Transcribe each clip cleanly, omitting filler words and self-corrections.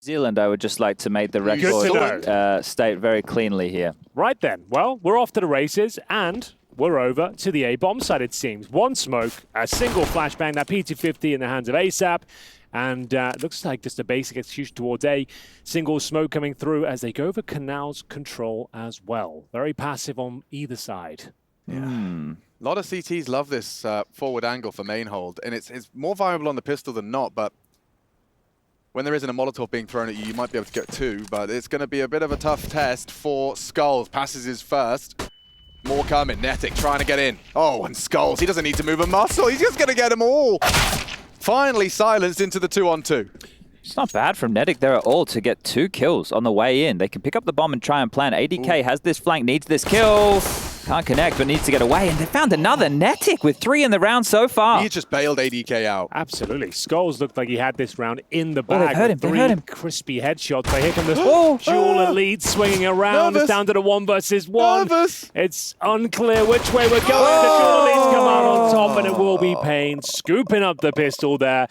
Zealand, I would just like to make the record state very cleanly here. Right then. Well, we're off to the races, and we're over to the A-bomb side, it seems. One smoke, a single flashbang, that P250 in the hands of ASAP. And looks like just a basic execution towards A. Single smoke coming through as they go for Canal's control as well. Very passive on either side. Yeah. A lot of CTs love this forward angle for main hold, and it's more viable on the pistol than not, but when there isn't a Molotov being thrown at you, you might be able to get two, but it's going to be a bit of a tough test for Skulls. Passes his first. More coming. Netic trying to get in. Oh, and Skulls, he doesn't need to move a muscle. He's just going to get them all. Finally silenced into the 2-on-2. It's not bad from Netic there at all to get 2 kills on the way in. They can pick up the bomb and try and plan. ADK has this flank, needs this kill. Can't connect, but needs to get away. And they found another Netic with 3 in the round so far. He just bailed ADK out. Absolutely. Skulls looked like he had this round in the bag. They've heard him. They've heard him. Crispy headshots. But here come this dual elite swinging around. Nervous. It's down to the 1 versus 1. Nervous. It's unclear which way we're going. The dual elites come out on top, and it will be paiN scooping up the pistol there.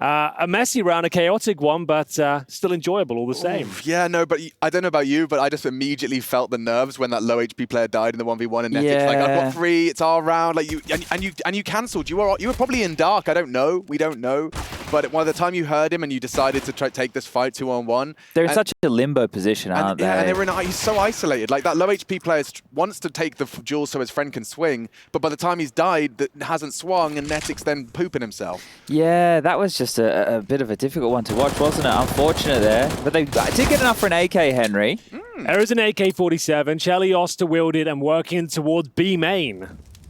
A messy round, a chaotic one, but still enjoyable all the same. Oof, yeah, no, but I don't know about you, but I just immediately felt the nerves when that low HP player died in the 1v1 and Netic's like, I've got 3, it's our round. Like you cancelled. You were probably in dark. I don't know. We don't know. But by the time you heard him and you decided to take this fight 2-on-1, they're in such a limbo position, aren't they? Yeah, and he's so isolated. Like that low HP player wants to take the duel so his friend can swing, but by the time he's died, that hasn't swung, and Netic's then pooping himself. Yeah, that was just a bit of a difficult one to watch, wasn't it? Unfortunate there. But they did get enough for an AK, Henry. There is an AK-47. Chelios to wield it and working towards B main.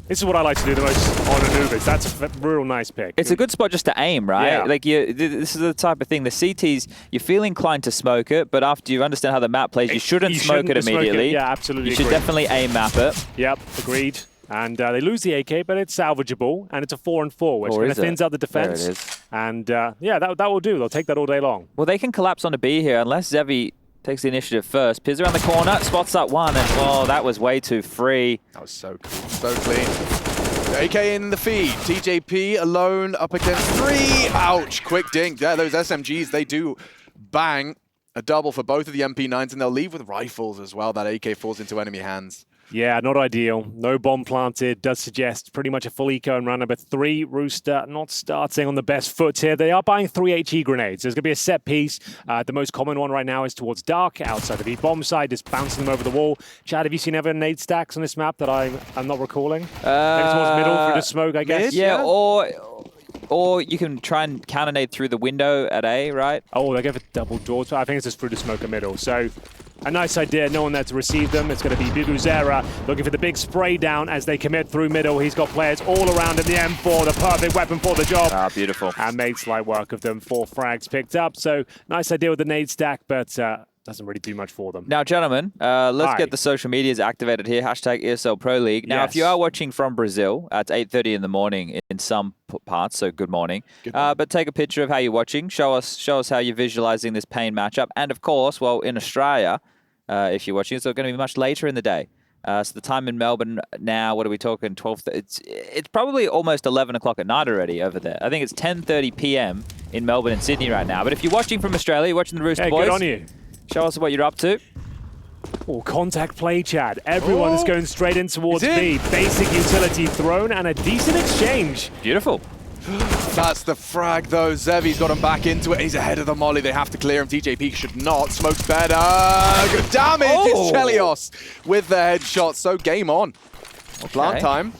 This is what I like to do the most on Anubis. That's a real nice pick. It's a good spot just to aim, right? Yeah. Like this is the type of thing. The CTs, you feel inclined to smoke it, but after you understand how the map plays, you shouldn't smoke it immediately. Yeah, absolutely. You should definitely aim map it. Yep, agreed. And they lose the AK, but it's salvageable, and it's a 4-4, which kind of thins out the defense. There it is. And yeah, that will do. They'll take that all day long. Well, they can collapse onto B here unless Zevy takes the initiative first. Piz around the corner, spots that one, and oh, that was way too free. That was so cool, so clean. AK in the feed. TJP alone up against 3. Ouch, quick dink. Yeah, those SMGs, they do bang. A double for both of the MP9s, and they'll leave with rifles as well. That AK falls into enemy hands. Yeah, not ideal. No bomb planted. Does suggest pretty much a full eco in round number 3. Rooster not starting on the best foot here. They are buying 3 HE grenades. There's going to be a set piece. The most common one right now is towards Dark, outside of the bomb side, just bouncing them over the wall. Chad, have you seen ever nade stacks on this map that I'm not recalling? Maybe towards middle through the smoke, I guess. Yeah, or you can try and counter-nade through the window at A, right? Oh, they go for double doors. I think it's just through the smoke in middle. So a nice idea. No one there to receive them. It's going to be Bibuzera looking for the big spray down as they commit through middle. He's got players all around in the M4, the perfect weapon for the job. Ah, beautiful. And made slight work of them. 4 frags picked up. So nice idea with the nade stack, but doesn't really do much for them. Now, gentlemen, let's get the social medias activated here. Hashtag ESL Pro League. Now, if you are watching from Brazil, it's 8:30 in the morning in some parts, so good morning. But take a picture of how you're watching. Show us how you're visualizing this paiN matchup. And of course, well, in Australia, if you're watching, it's going to be much later in the day. So the time in Melbourne now, what are we talking? 12. It's probably almost 11 o'clock at night already over there. I think it's 10:30 p.m. in Melbourne and Sydney right now. But if you're watching from Australia, you're watching the Rooster boys. Good on you. Show us what you're up to. Oh, contact play, Chad. Everyone is going straight in towards B. Basic utility thrown and a decent exchange. Beautiful. That's the frag, though. Zevy's got him back into it. He's ahead of the molly. They have to clear him. TJP should not. Smoke's better. Good damage. It's Chelios with the headshot. So game on. Plant time.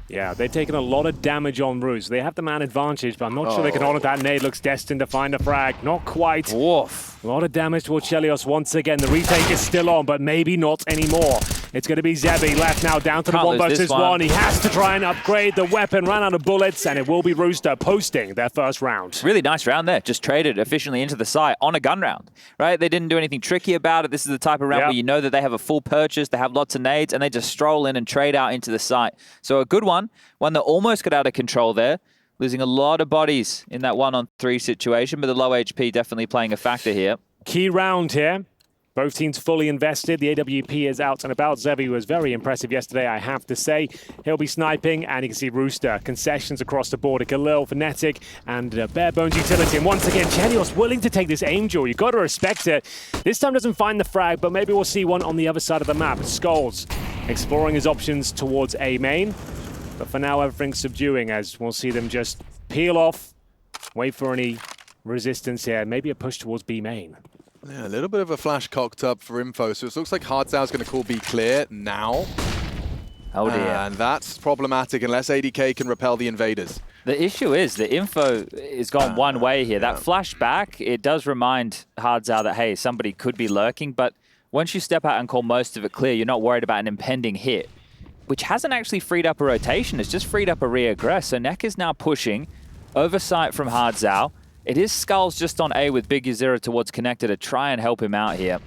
Yeah, they've taken a lot of damage on Roost. They have the man advantage, but I'm not sure they can honor that. Nade looks destined to find a frag. Not quite. Woof. A lot of damage towards Chelios once again. The retake is still on, but maybe not anymore. It's going to be Zevy left now down to the 1 versus 1. He has to try and upgrade the weapon, ran out of bullets, and it will be Rooster posting their first round. Really nice round there. Just traded efficiently into the site on a gun round, right? They didn't do anything tricky about it. This is the type of round where you know that they have a full purchase, they have lots of nades, and they just stroll in and trade out into the site. So a good one that almost got out of control there. Losing a lot of bodies in that 1-on-3 situation, but the low HP definitely playing a factor here. Key round here. Both teams fully invested. The AWP is out and about. Zevy was very impressive yesterday, I have to say. He'll be sniping, and you can see Rooster. Concessions across the board. A Galil, Fnatic, and bare bones utility. And once again, Chelios willing to take this aim duel. You've got to respect it. This time doesn't find the frag, but maybe we'll see one on the other side of the map. Skulls exploring his options towards A main. But for now, everything's subduing as we'll see them just peel off, wait for any resistance here. Maybe a push towards B main. Yeah, a little bit of a flash cocked up for info. So it looks like hardzao is going to call B clear now. Oh dear. And that's problematic unless ADK can repel the invaders. The issue is the info is gone one way here. That flashback, it does remind hardzao that, hey, somebody could be lurking. But once you step out and call most of it clear, you're not worried about an impending hit, which hasn't actually freed up a rotation. It's just freed up a reaggress. So Neck is now pushing. Oversight from hardzao. It is Skulls just on A with Big U0 towards Connector to try and help him out here.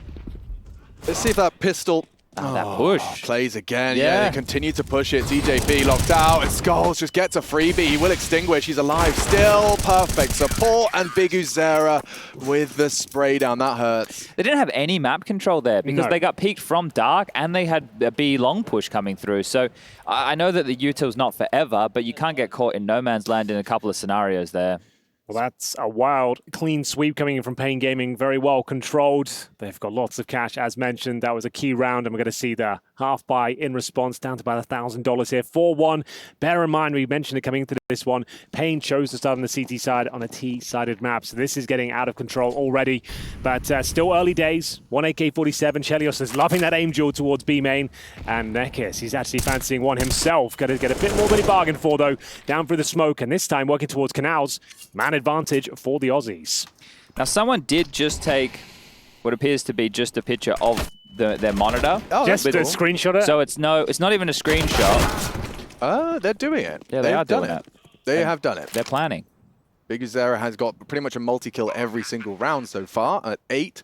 Let's see if that pistol... that push. Plays again. Yeah, they continue to push it. TJP locked out, and Skulls just gets a freebie. He will extinguish. He's alive still. Perfect support, and Big Uzera with the spray down. That hurts. They didn't have any map control there because they got peeked from dark, and they had a B long push coming through. So I know that the util's not forever, but you can't get caught in no man's land in a couple of scenarios there. Well, that's a wild, clean sweep coming in from paiN Gaming. Very well controlled. They've got lots of cash, as mentioned. That was a key round, and we're going to see the half buy in response down to about $1,000 here. 4-1. Bear in mind, we mentioned it coming into this one. paiN chose to start on the CT side on a T-sided map, so this is getting out of control already. But still early days. 1 AK-47. Chelios is loving that aim duel towards B main. And Nekis, he's actually fancying one himself. Got to get a bit more than he bargained for, though. Down through the smoke, and this time working towards canals. Man advantage for the Aussies. Now, someone did just take what appears to be just a picture of their monitor. Oh, just a screenshot. So it's not even a screenshot. They're doing it. Yeah, they are doing it. They have done it. They're planning. Big Uzera has got pretty much a multi-kill every single round so far at 8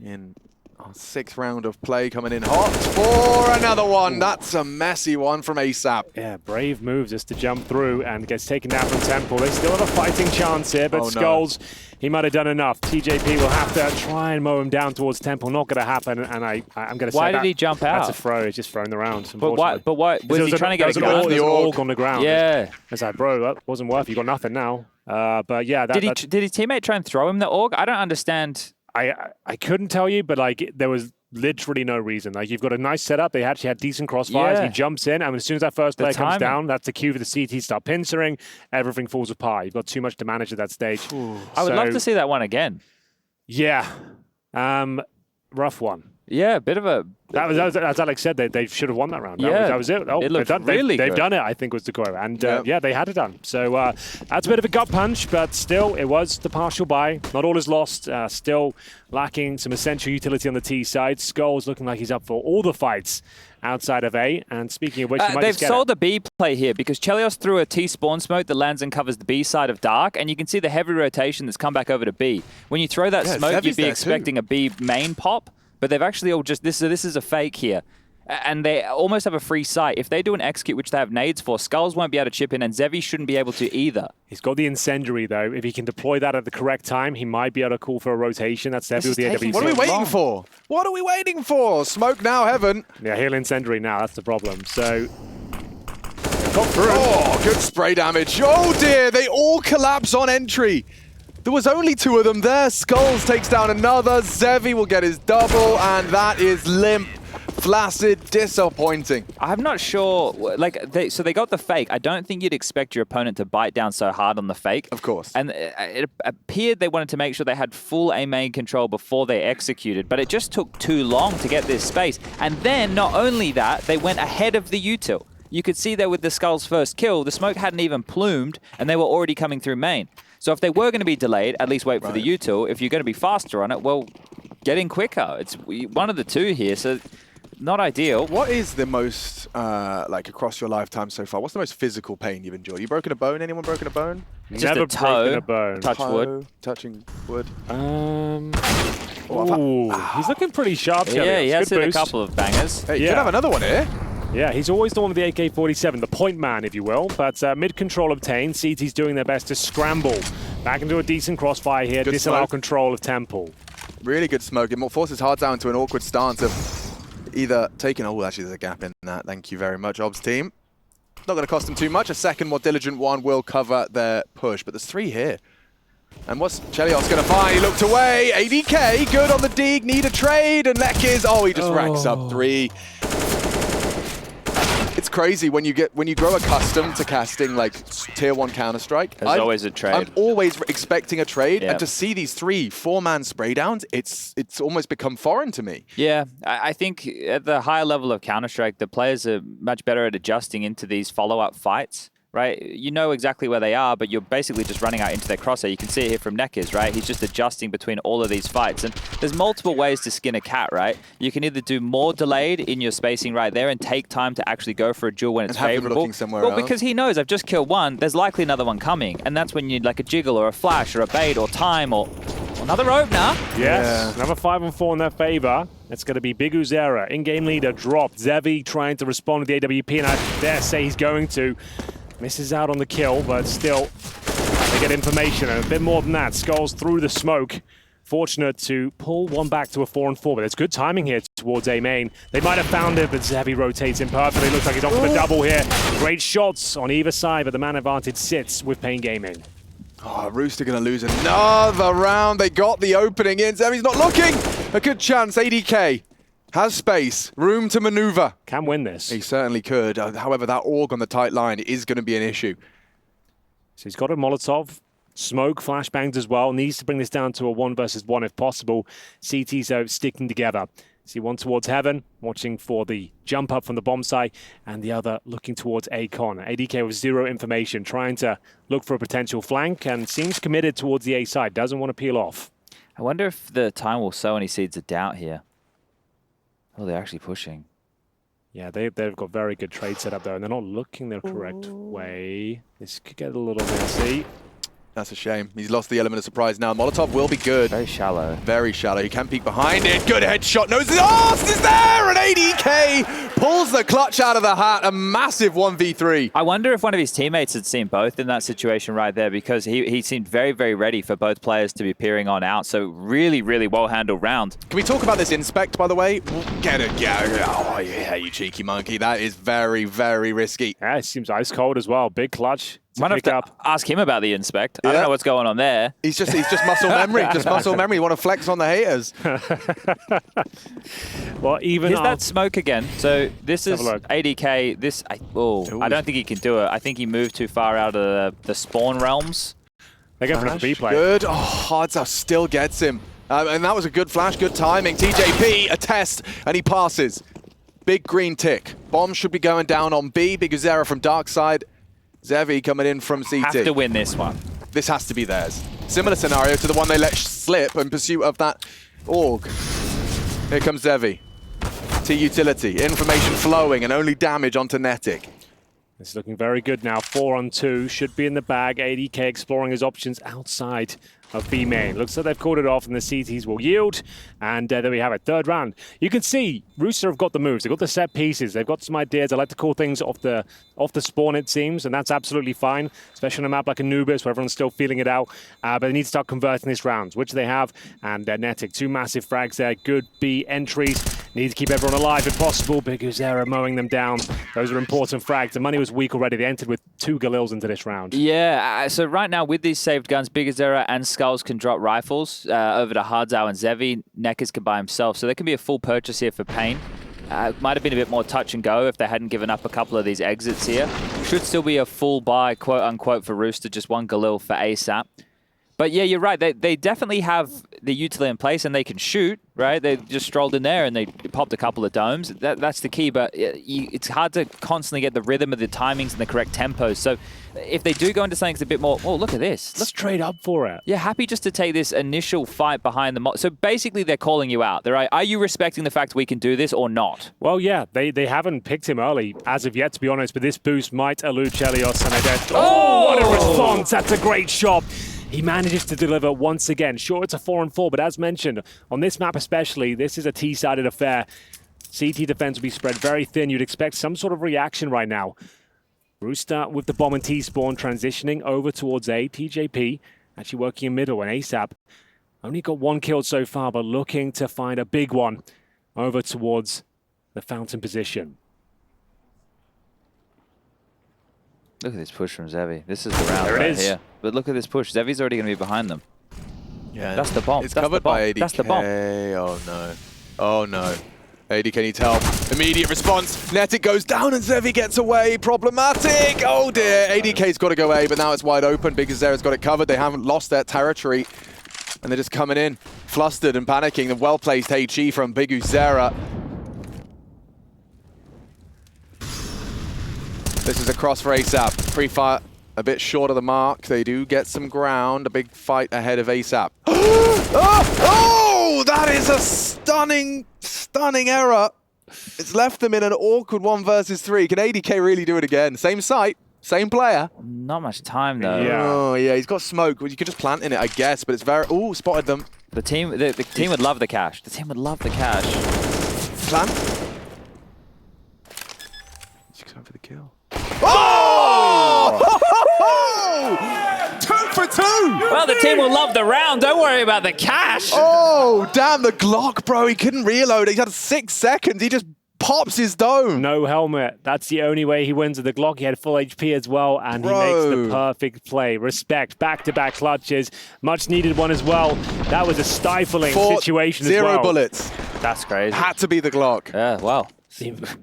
in our 6th round of play, coming in hot for another one. That's a messy one from ASAP. Yeah, brave move just to jump through and gets taken down from Temple. They still have a fighting chance here, but Skulls, he might have done enough. TJP will have to try and mow him down towards Temple. Not going to happen, and I'm going to say why did he jump out? That's a throw. He's just throwing the round. But why? Was he trying to get a gun? There's an org on the ground. Yeah. It's like, bro, that wasn't worth it. You got nothing now. But yeah, did his teammate try and throw him the org? I don't understand. I couldn't tell you, but like there was literally no reason. Like, you've got a nice setup. They actually had decent crossfires. Yeah. He jumps in, and as soon as that first player comes down, that's the cue for the CT start pincering. Everything falls apart. You've got too much to manage at that stage. I would love to see that one again. Yeah. Rough one. Yeah, a bit of a... As Alex said, they should have won that round. Yeah. That was it. Oh, it looked really good. They've done it, I think, was the quote. And yeah, they had it done. So that's a bit of a gut punch, but still, it was the partial buy. Not all is lost. Still lacking some essential utility on the T side. Skulls looking like he's up for all the fights outside of A. And speaking of which, they've sold the B play here because Chelios threw a T spawn smoke that lands and covers the B side of Dark, and you can see the heavy rotation that's come back over to B. When you throw that smoke, you'd be expecting a B main pop. But they've actually all just, this is a fake here. And they almost have a free sight. If they do an execute, which they have nades for, Skulls won't be able to chip in, and Zevy shouldn't be able to either. He's got the incendiary, though. If he can deploy that at the correct time, he might be able to call for a rotation. That's Zevy with the AWC. What are we waiting for? What are we waiting for? Smoke now, heaven. Yeah, he'll incendiary now. That's the problem. So... got through. Oh, good spray damage. Oh, dear. They all collapse on entry. There was only 2 of them there. Skulls takes down another. Zevy will get his double, and that is limp, flaccid, disappointing. I'm not sure. Like, so they got the fake. I don't think you'd expect your opponent to bite down so hard on the fake. Of course. And it appeared they wanted to make sure they had full A main control before they executed, but it just took too long to get this space. And then, not only that, they went ahead of the util. You could see there with the Skulls' first kill, the smoke hadn't even plumed, and they were already coming through main. So if they were going to be delayed, at least wait for the util. If you're going to be faster on it, well, get in quicker. It's one of the two here, so not ideal. What is the most, like, across your lifetime so far, what's the most physical pain you've enjoyed? You broken a bone? Anyone broken a bone? Just Never a toe. broken a bone. Touch wood. Touching wood. Ooh, he's looking pretty sharp. Yeah, he has hit a couple of bangers. Hey, you could have another one here. Yeah, he's always the one with the AK-47, the point man, if you will. But mid-control obtained. CT's doing their best to scramble back into a decent crossfire here, disallow control of Temple. Really good smoke. It forces hardzao into an awkward stance of either taking... Oh, actually, there's a gap in that. Thank you very much, Obs team. Not going to cost them too much. A second, more diligent one will cover their push. But there's 3 here. And what's Chelios going to find? He looked away. ADK, good on the dig. Need a trade. And Nekiz, he just racks up 3. It's crazy when you grow accustomed to casting like tier 1 Counter-Strike. There's always a trade. I'm always expecting a trade, and to see these 3 4-man spray downs, it's almost become foreign to me. Yeah, I think at the higher level of Counter-Strike, the players are much better at adjusting into these follow-up fights. Right, you know exactly where they are, but you're basically just running out into their crosshair. You can see it here from Nekiz, right? He's just adjusting between all of these fights. And there's multiple ways to skin a cat, right? You can either do more delayed in your spacing right there and take time to actually go for a duel when it's favorable. Well, because he knows I've just killed one, there's likely another one coming. And that's when you need like a jiggle or a flash or a bait or time or another opener. Yes, another 5-on-4 in their favor. It's going to be Big Uzera, in-game leader, dropped. Zevy trying to respond to the AWP, and I dare say he's going to. Misses out on the kill, but still, they get information, and a bit more than that. Skulls through the smoke. Fortunate to pull one back to a 4-on-4, but it's good timing here towards A main. They might have found it, but Zevy rotates in perfectly. Looks like he's off for the double here. Great shots on either side, but the man advantage sits with paiN Gaming. Rooster going to lose another round. They got the opening in. Zevy's not looking. A good chance. ADK has space, room to maneuver. Can win this. He certainly could. However, that AUG on the tight line is going to be an issue. So he's got a Molotov. Smoke, flashbangs as well. Needs to bring this down to a 1 versus 1 if possible. CT so sticking together. See one towards heaven, watching for the jump up from the bomb site, and the other looking towards A-Con. ADK with 0 information, trying to look for a potential flank, and seems committed towards the A side. Doesn't want to peel off. I wonder if the time will sow any seeds of doubt here. Oh, they're actually pushing. Yeah, they've got very good trade set up there, and they're not looking the correct way. This could get a little messy. That's a shame. He's lost the element of surprise now. Molotov will be good. Very shallow. Very shallow. He can peek behind it. Good headshot. Knows the arse is there! And ADK pulls the clutch out of the hat. A massive 1v3. I wonder if one of his teammates had seen both in that situation right there, because he seemed very, very ready for both players to be peering on out. So really, really well-handled round. Can we talk about this inspect, by the way? Get it. Oh, yeah, you cheeky monkey. That is very, very risky. Yeah, it seems ice cold as well. Big clutch. Might have to ask him about the inspect. I don't know what's going on there. He's just muscle memory. Just muscle memory. You want to flex on the haters. Well, even here's that smoke again. So this is ADK. This I don't think he can do it. I think he moved too far out of the spawn realms. They go for a B play. Good. Oh, hardzao still gets him. And that was a good flash, good timing. TJP, a test, and he passes. Big green tick. Bomb should be going down on B. Big Uzera from dark side. Zevy coming in from CT. Have to win this one. This has to be theirs. Similar scenario to the one they let slip in pursuit of that AUG. Here comes Zevy. T-utility. Information flowing and only damage onto Netic. It's looking very good now. 4-on-2. Should be in the bag. ADK exploring his options outside of B main. Looks like they've called it off and the CTs will yield. And there we have it. 3rd round. You can see Rooster have got the moves. They've got the set pieces. They've got some ideas. I like to call things off the spawn, it seems, and that's absolutely fine, especially on a map like Anubis where everyone's still feeling it out. But they need to start converting these rounds, which they have. And Netic, 2 massive frags there. Good B entries. Need to keep everyone alive if possible. Big Uzera mowing them down. Those are important frags. The money was weak already. They entered with 2 Galils into this round. Yeah, so right now with these saved guns, Big Uzera and Skulls can drop rifles over to hardzao and Zevy. Nekiz can by himself, so there can be a full purchase here for paiN. Might have been a bit more touch and go if they hadn't given up a couple of these exits here. Should still be a full buy, quote unquote, for Rooster, just 1 Galil for ASAP. But yeah, you're right. They definitely have the utility in place and they can shoot, right? They just strolled in there and they popped a couple of domes. That's the key, but it's hard to constantly get the rhythm of the timings and the correct tempos. So if they do go into something that's a bit more, oh, look at this. Let's trade up for it. Yeah, happy just to take this initial fight behind the... So basically they're calling you out. They're like, are you respecting the fact we can do this or not? Well, yeah, they haven't picked him early as of yet, to be honest, but this boost might elude Chelios and I don't... Oh, what a response! That's a great shot. He manages to deliver once again. Sure, it's a 4-on-4, but as mentioned, on this map especially, this is a T-sided affair. CT defense will be spread very thin. You'd expect some sort of reaction right now. Rooster with the bomb and T-spawn transitioning over towards A. TJP actually working in middle and ASAP Only got 1 kill so far, but looking to find a big one over towards the fountain position. Look at this push from Zevy. This is the round There it right is. here. But look at this push. Zevy's already going to be behind them. Yeah, That's the bomb. It's That's covered the bomb. by ADK. That's the bomb. Oh no. Oh no. ADK needs help. Immediate response. Netic goes down and Zevy gets away. Problematic. Oh dear. ADK's got to go A, but now it's wide open. Biguzera's got it covered. They haven't lost their territory. And they're just coming in, flustered and panicking. The well-placed HE from Biguzera. This is a cross for ASAP. Pre-fire a bit short of the mark. They do get some ground. A big fight ahead of ASAP. Oh, that is a stunning error. It's left them in an awkward 1 versus 3. Can ADK really do it again? Same site, same player. Not much time, though. Yeah. Oh, yeah, he's got smoke. Well, you could just plant in it, I guess, but it's very... Oh, spotted them. The team would love the cash. The team would love the cash. Plant. She's going for the kill. Oh! 2 for 2! Well, the team will love the round. Don't worry about the cash. Oh, damn, the Glock, bro. He couldn't reload. He had 6 seconds. He just pops his dome. No helmet. That's the only way he wins with the Glock. He had full HP as well, and he makes the perfect play. Respect. Back-to-back clutches. Much needed one as well. That was a stifling situation as well. 0 bullets. That's crazy. Had to be the Glock. Yeah, well,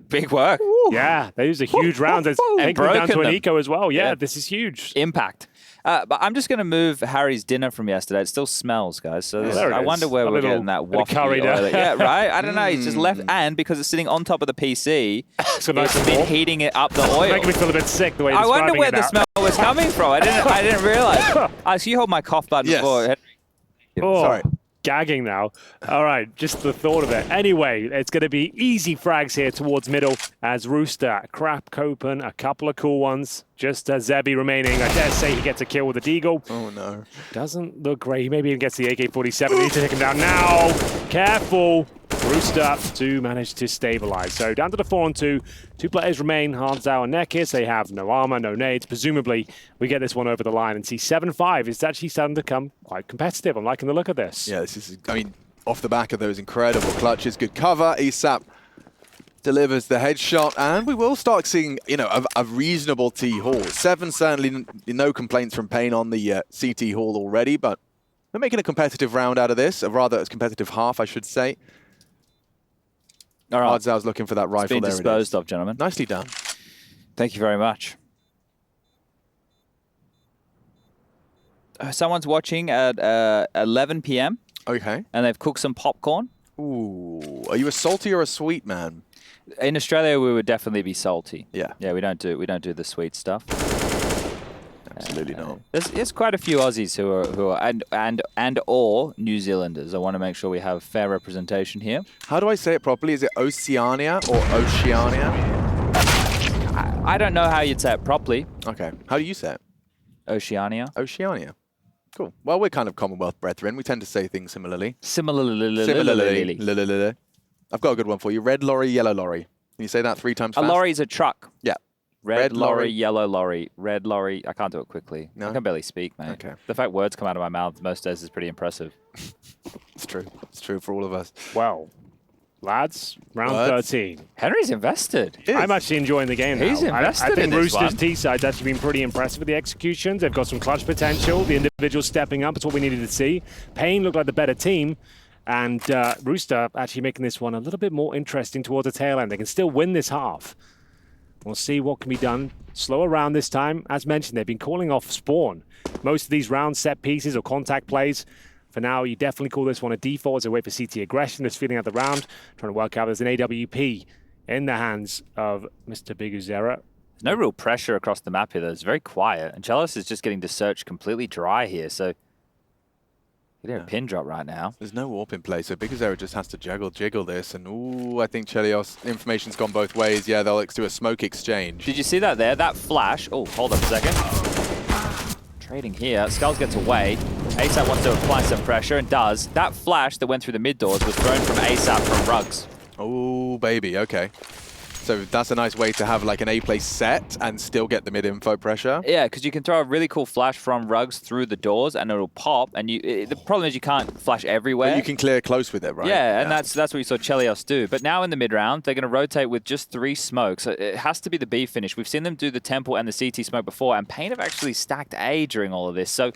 big work. Yeah, those are huge rounds. It's taking them down to an eco as well. Yeah, this is huge. Impact. But I'm just going to move Harry's dinner from yesterday. It still smells, guys. So There I it wonder is. where A we're little getting that bit of waffle. curry there. Yeah, right? I don't know. He's just left. And because it's sitting on top of the PC, So nice it's and been warm. heating it up the oil. Making me feel a bit sick the way you're I wonder describing where it the now. smell was coming from. I didn't realize. So you hold my cough button Yes. for Henry. Oh, Sorry. gagging now. All right, just the thought of it. Anyway, it's going to be easy frags here towards middle as Rooster, Crap Copen, a couple of cool ones. Just Zevy remaining. I dare say he gets a kill with the Deagle. Oh, no. Doesn't look great. He maybe even gets the AK-47. Need to take him down now. Careful. Rooster to manage to stabilize. So down to the 4-on-2. 2 players remain, hardzao and Nekis. They have no armor, no nades. Presumably, we get this one over the line and see 7-5. It's actually starting to become quite competitive. I'm liking the look of this. Yeah, this is, I mean, off the back of those incredible clutches, good cover. ASAP delivers the headshot, and we will start seeing, you know, a reasonable T haul. 7 certainly no complaints from paiN on the CT haul already, but we're making a competitive round out of this, or rather a competitive half, I should say. All right. Hardzao's looking for that rifle. It's been there it is. disposed of, gentlemen. Nicely done. Thank you very much. Someone's watching at 11 p.m. Okay. and they've cooked some popcorn. Ooh, are you a salty or a sweet man? In Australia, we would definitely be salty. Yeah. Yeah, we don't do the sweet stuff. Absolutely not. There's quite a few Aussies who are and or New Zealanders. I want to make sure we have fair representation here. How do I say it properly? Is it Oceania or Oceania? I don't know how you'd say it properly. Okay. How do you say it? Oceania. Oceania. Cool. Well, we're kind of Commonwealth brethren. We tend to say things similarly. Similarly. I've got a good one for you. Red lorry, yellow lorry. Can you say that 3 times A fast? lorry's a truck. Yeah. Red lorry, yellow lorry, red lorry. I can't do it quickly. No? I can barely speak, mate. Okay. The fact words come out of my mouth most days is pretty impressive. It's true. It's true for all of us. Well, lads, round Words. 13. Henry's invested. I'm actually enjoying the game now. He's invested I think in this Rooster's one. T-side's actually been pretty impressive with the executions. They've got some clutch potential. The individuals stepping up. It's what we needed to see. paiN looked like the better team. And Rooster actually making this one a little bit more interesting towards the tail end. They can still win this half. We'll see what can be done. Slower round this time. As mentioned, they've been calling off spawn. Most of these round set pieces or contact plays. For now, you definitely call this one a default as they wait for CT aggression. Just feeling out the round, trying to work out there's an AWP in the hands of Mr. Biguzera. There's no real pressure across the map here, though. It's very quiet. And Chalice is just getting to search completely dry here. So, getting a pin drop right now. There's no warp in play, so Biguzera just has to jiggle this. And ooh, I think Chelios, information's gone both ways. Yeah, they'll do a smoke exchange. Did you see that there? That flash. Oh, hold up a second. Trading here. Skulls gets away. ASAP wants to apply some pressure and does. That flash that went through the mid doors was thrown from ASAP from Rugs. Oh, baby, okay. So that's a nice way to have like an A play set and still get the mid-info pressure. Yeah, because you can throw a really cool flash from rugs through the doors and it'll pop. And the problem is you can't flash everywhere. But you can clear close with it, right? Yeah, and that's what you saw Chelios do. But now in the mid-round, they're going to rotate with just 3 smokes. It has to be the B finish. We've seen them do the Temple and the CT smoke before, and paiN have actually stacked A during all of this. So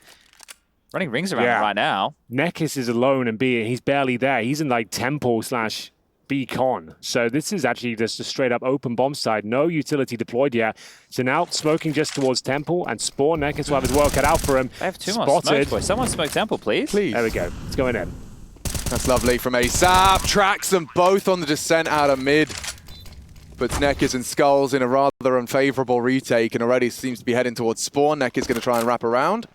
running rings around it right now. Nekis is alone and B, he's barely there. He's in like Temple / Beacon. So this is actually just a straight up open bomb side. No utility deployed yet. So now smoking just towards Temple and Spawn. Nekis will have his work cut out for him. I have 2 more smokes, boys. Someone smoke Temple, please. There we go. It's going in. That's lovely from ASAP. Tracks them both on the descent out of mid. Puts Nekis and Skulls in a rather unfavorable retake and already seems to be heading towards Spawn. Nekis going to try and wrap around.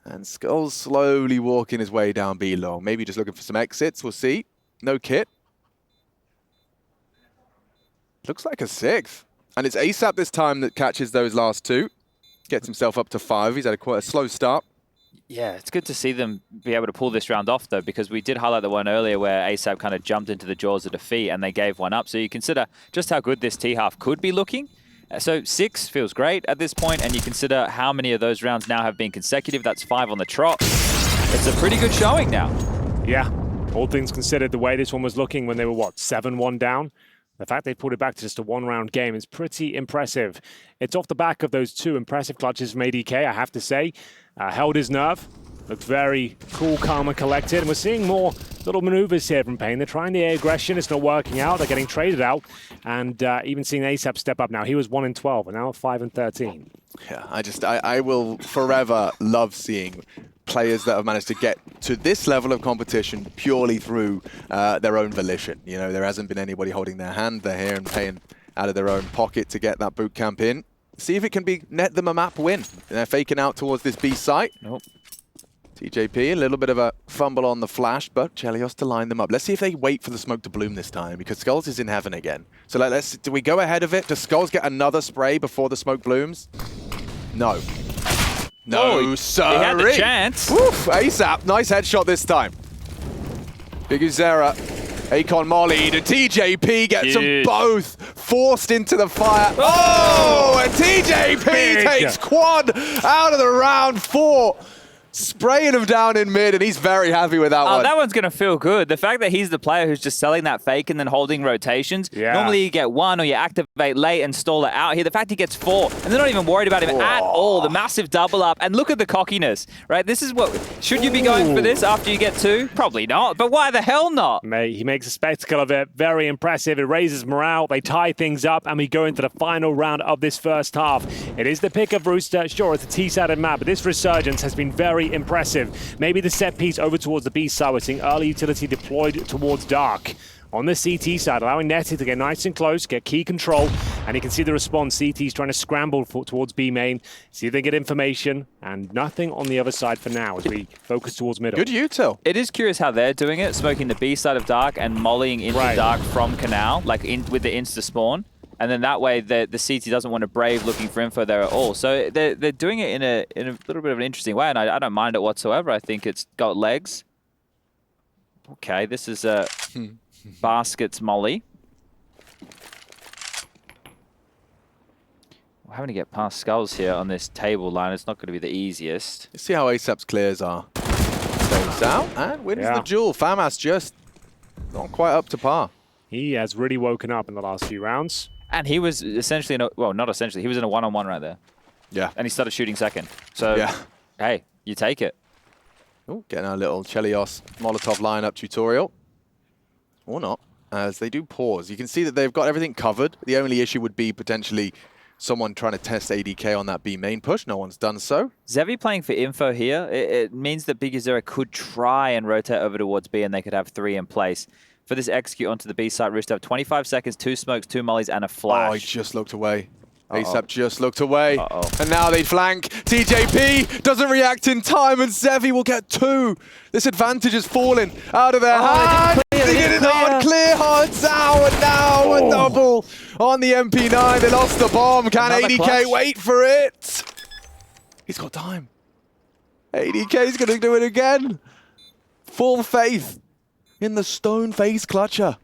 And Skulls slowly walking his way down B long. Maybe just looking for some exits. We'll see. No kit. Looks like a 6th. And it's ASAP this time that catches those last 2. Gets himself up to 5. He's had quite a slow start. Yeah, it's good to see them be able to pull this round off, though, because we did highlight the one earlier where ASAP kind of jumped into the jaws of defeat and they gave one up. So you consider just how good this T-half could be looking. So 6 feels great at this point, and you consider how many of those rounds now have been consecutive. That's 5 on the trot. It's a pretty good showing now. Yeah, all things considered, the way this one was looking when they were, what, 7-1 down? The fact they pulled it back to just a 1-round game is pretty impressive. It's off the back of those 2 impressive clutches from ADK, I have to say. Held his nerve, looked very cool, calm, and collected. And we're seeing more little maneuvers here from paiN. They're trying the aggression, it's not working out. They're getting traded out. And even seeing ASAP step up now. He was 1-12, and now 5-13. Yeah, I will forever love seeing players that have managed to get to this level of competition purely through their own volition. You know, there hasn't been anybody holding their hand. They're here and paying out of their own pocket to get that boot camp in. See if it can net them a map win. They're faking out towards this B site. Nope. TJP, a little bit of a fumble on the flash, but Chelios to line them up. Let's see if they wait for the smoke to bloom this time, because Skulls is in heaven again. So do we go ahead of it? Does Skulls get another spray before the smoke blooms? No. No, sorry. He had the chance. Woof, ASAP, nice headshot this time. Big Uzera, Akon Molly, the TJP gets them both forced into the fire. Oh, and TJP takes quad out of the round 4. Spraying him down in mid, and he's very happy with that one. That one's going to feel good. The fact that he's the player who's just selling that fake and then holding rotations. Yeah. Normally you get 1 or you activate late and stall it out here. The fact he gets 4, and they're not even worried about him at all. The massive double up, and look at the cockiness, right? This is what, should you be going for this after you get 2? Probably not, but why the hell not? Mate, he makes a spectacle of it. Very impressive. It raises morale. They tie things up, and we go into the final round of this first half. It is the pick of Rooster. Sure, it's a T-sided map, but this resurgence has been very impressive. Maybe the set piece over towards the B side. We're seeing early utility deployed towards Dark. On the CT side, allowing Netty to get nice and close, get key control, and you can see the response. CT's trying to scramble towards B main, see if they get information, and nothing on the other side for now as we focus towards middle. Good util. It is curious how they're doing it, smoking the B side of Dark and mollying into Dark from Canal, like with the insta spawn. And then that way, the CT doesn't want to brave looking for info there at all. So they're doing it in a little bit of an interesting way, and I don't mind it whatsoever. I think it's got legs. Okay, this is a baskets molly. We're having to get past Skulls here on this table line. It's not going to be the easiest. You see how ASAP's clears are. Stays out and wins the duel. Famas just not quite up to par. He has really woken up in the last few rounds. And he was essentially, not essentially, he was in a one-on-one right there. Yeah. And he started shooting second. So, hey, you take it. Ooh, getting our little Chelios Molotov lineup tutorial. Or not, as they do pause. You can see that they've got everything covered. The only issue would be potentially someone trying to test ADK on that B main push. No one's done so. Zevy playing for info here. It means that Big Uzera could try and rotate over towards B and they could have 3 in place. For this execute onto the B side, Rooster have 25 seconds, 2 smokes, 2 mollies, and a flash. Oh, he just looked away. ASAP just looked away. And now they flank. TJP doesn't react in time, and Zevy will get 2. This advantage is falling out of their hands. They did not clear hardzao, and now a double on the MP9. They lost the bomb. Can ADK wait for it? He's got time. ADK's going to do it again. Full faith in the stone face clutcher.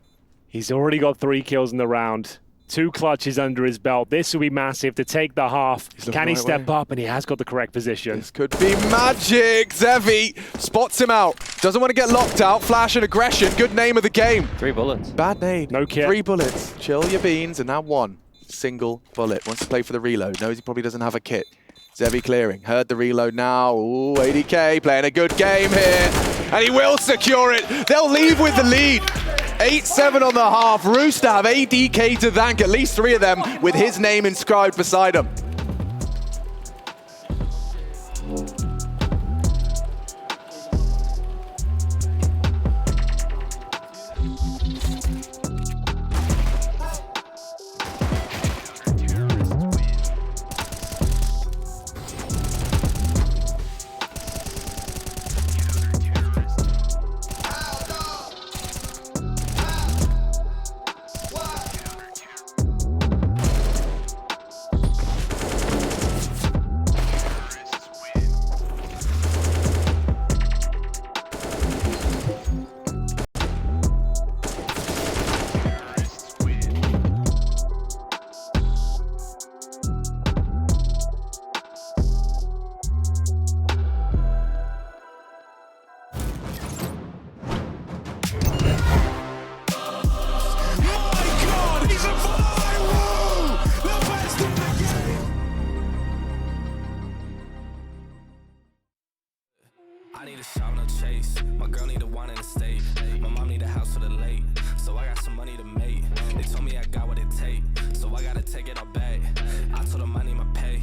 He's already got 3 kills in the round. 2 clutches under his belt. This will be massive to take the half. Can he step up? And he has got the correct position. This could be magic. Zevy spots him out. Doesn't want to get locked out. Flash and aggression. Good name of the game. 3 bullets. Bad nade. No kit. 3 bullets. Chill your beans. And now 1 single bullet. Wants to play for the reload. Knows he probably doesn't have a kit. Zevy clearing. Heard the reload now. Ooh, ADK playing a good game here. And he will secure it. They'll leave with the lead. 8-7 on the half. Rooster have ADK to thank, at least 3 of them with his name inscribed beside them. I need a shop, no chase. My girl need a wine in the state. My mom need a house for the late. So I got some money to make. They told me I got what it take. So I gotta take it all back. I told them I need my pay.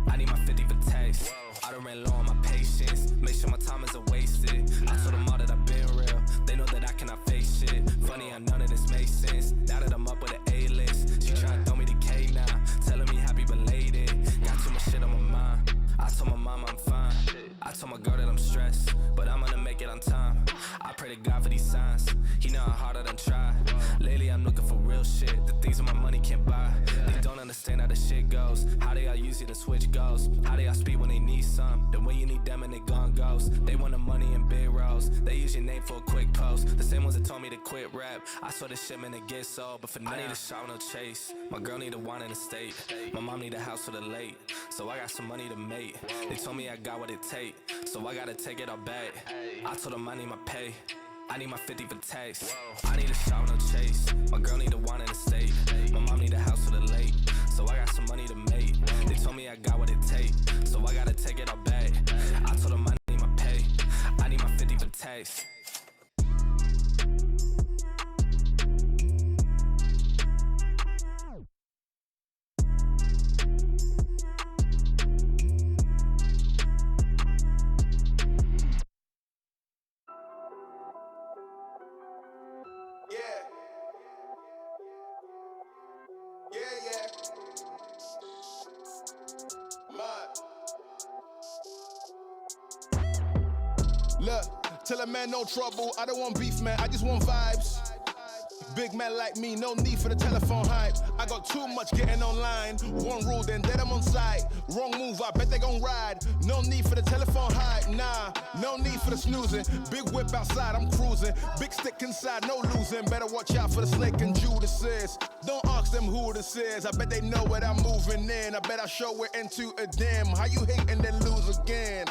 I need my 50 for tax. I done ran low on my patience. Make sure my time isn't wasted. I told them all that I've been real. They know that I cannot face shit. Funny how none of this makes sense. Now that I'm up with an A-list. She tryna throw me the K now. Telling me happy belated. Got too much shit on my mind. I told my mom I'm fine. I told my girl that I'm stressed, but I'm gonna make it on time. I pray to God for these signs. He know how hard I done try. Lately I'm looking for real shit, the things that my money can't buy. They don't understand how the shit goes. How they all use it and switch goes. How they all speed when they need some. Then when you need them and they gone goes. They want the money in big rows. They use your name for a quick post. The same ones that told me to quit rap. I saw this shit man it get sold, but for now I need a shot, no chase. My girl need a wine in the state. My mom need a house for the late. So I got some money to make. They told me I got what it take. So I gotta take it all back. I told them I need my pay. I need my 50 for tax. I need a shot, no chase. My girl need a wine in the state. My mom need a house for the late. So I got some money to make. They told me I got what it take. So I gotta take it all back. I told them I need my pay. I need my 50 for tax. Look, tell a man no trouble, I don't want beef, man, I just want vibes. Big man like me, no need for the telephone hype. I got too much getting online. One rule, then dead I'm on site. Wrong move, I bet they gon' ride. No need for the telephone hype, nah. No need for the snoozing. Big whip outside, I'm cruising. Big stick inside, no losing. Better watch out for the snake and Judas. Don't ask them who this is. I bet they know what I'm moving in. I bet I show it into a dim. How you hate and then lose again?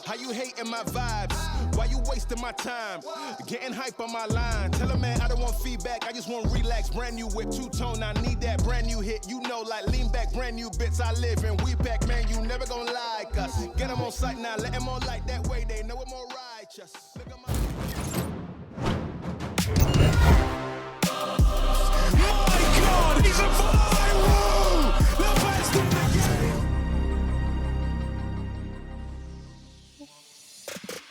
How you hating my vibes? Why you wasting my time? Getting hype on my line. Tell a man I don't want feedback, I just want relax. Brand new whip, two-tone, I need that brand new hit. You know, like lean back, brand new bits I live in. We pack, man, you never gonna like us. Get them on sight now, let them on like that way. They know we're more righteous. Look at my... My God, he's a viral! The best in the game!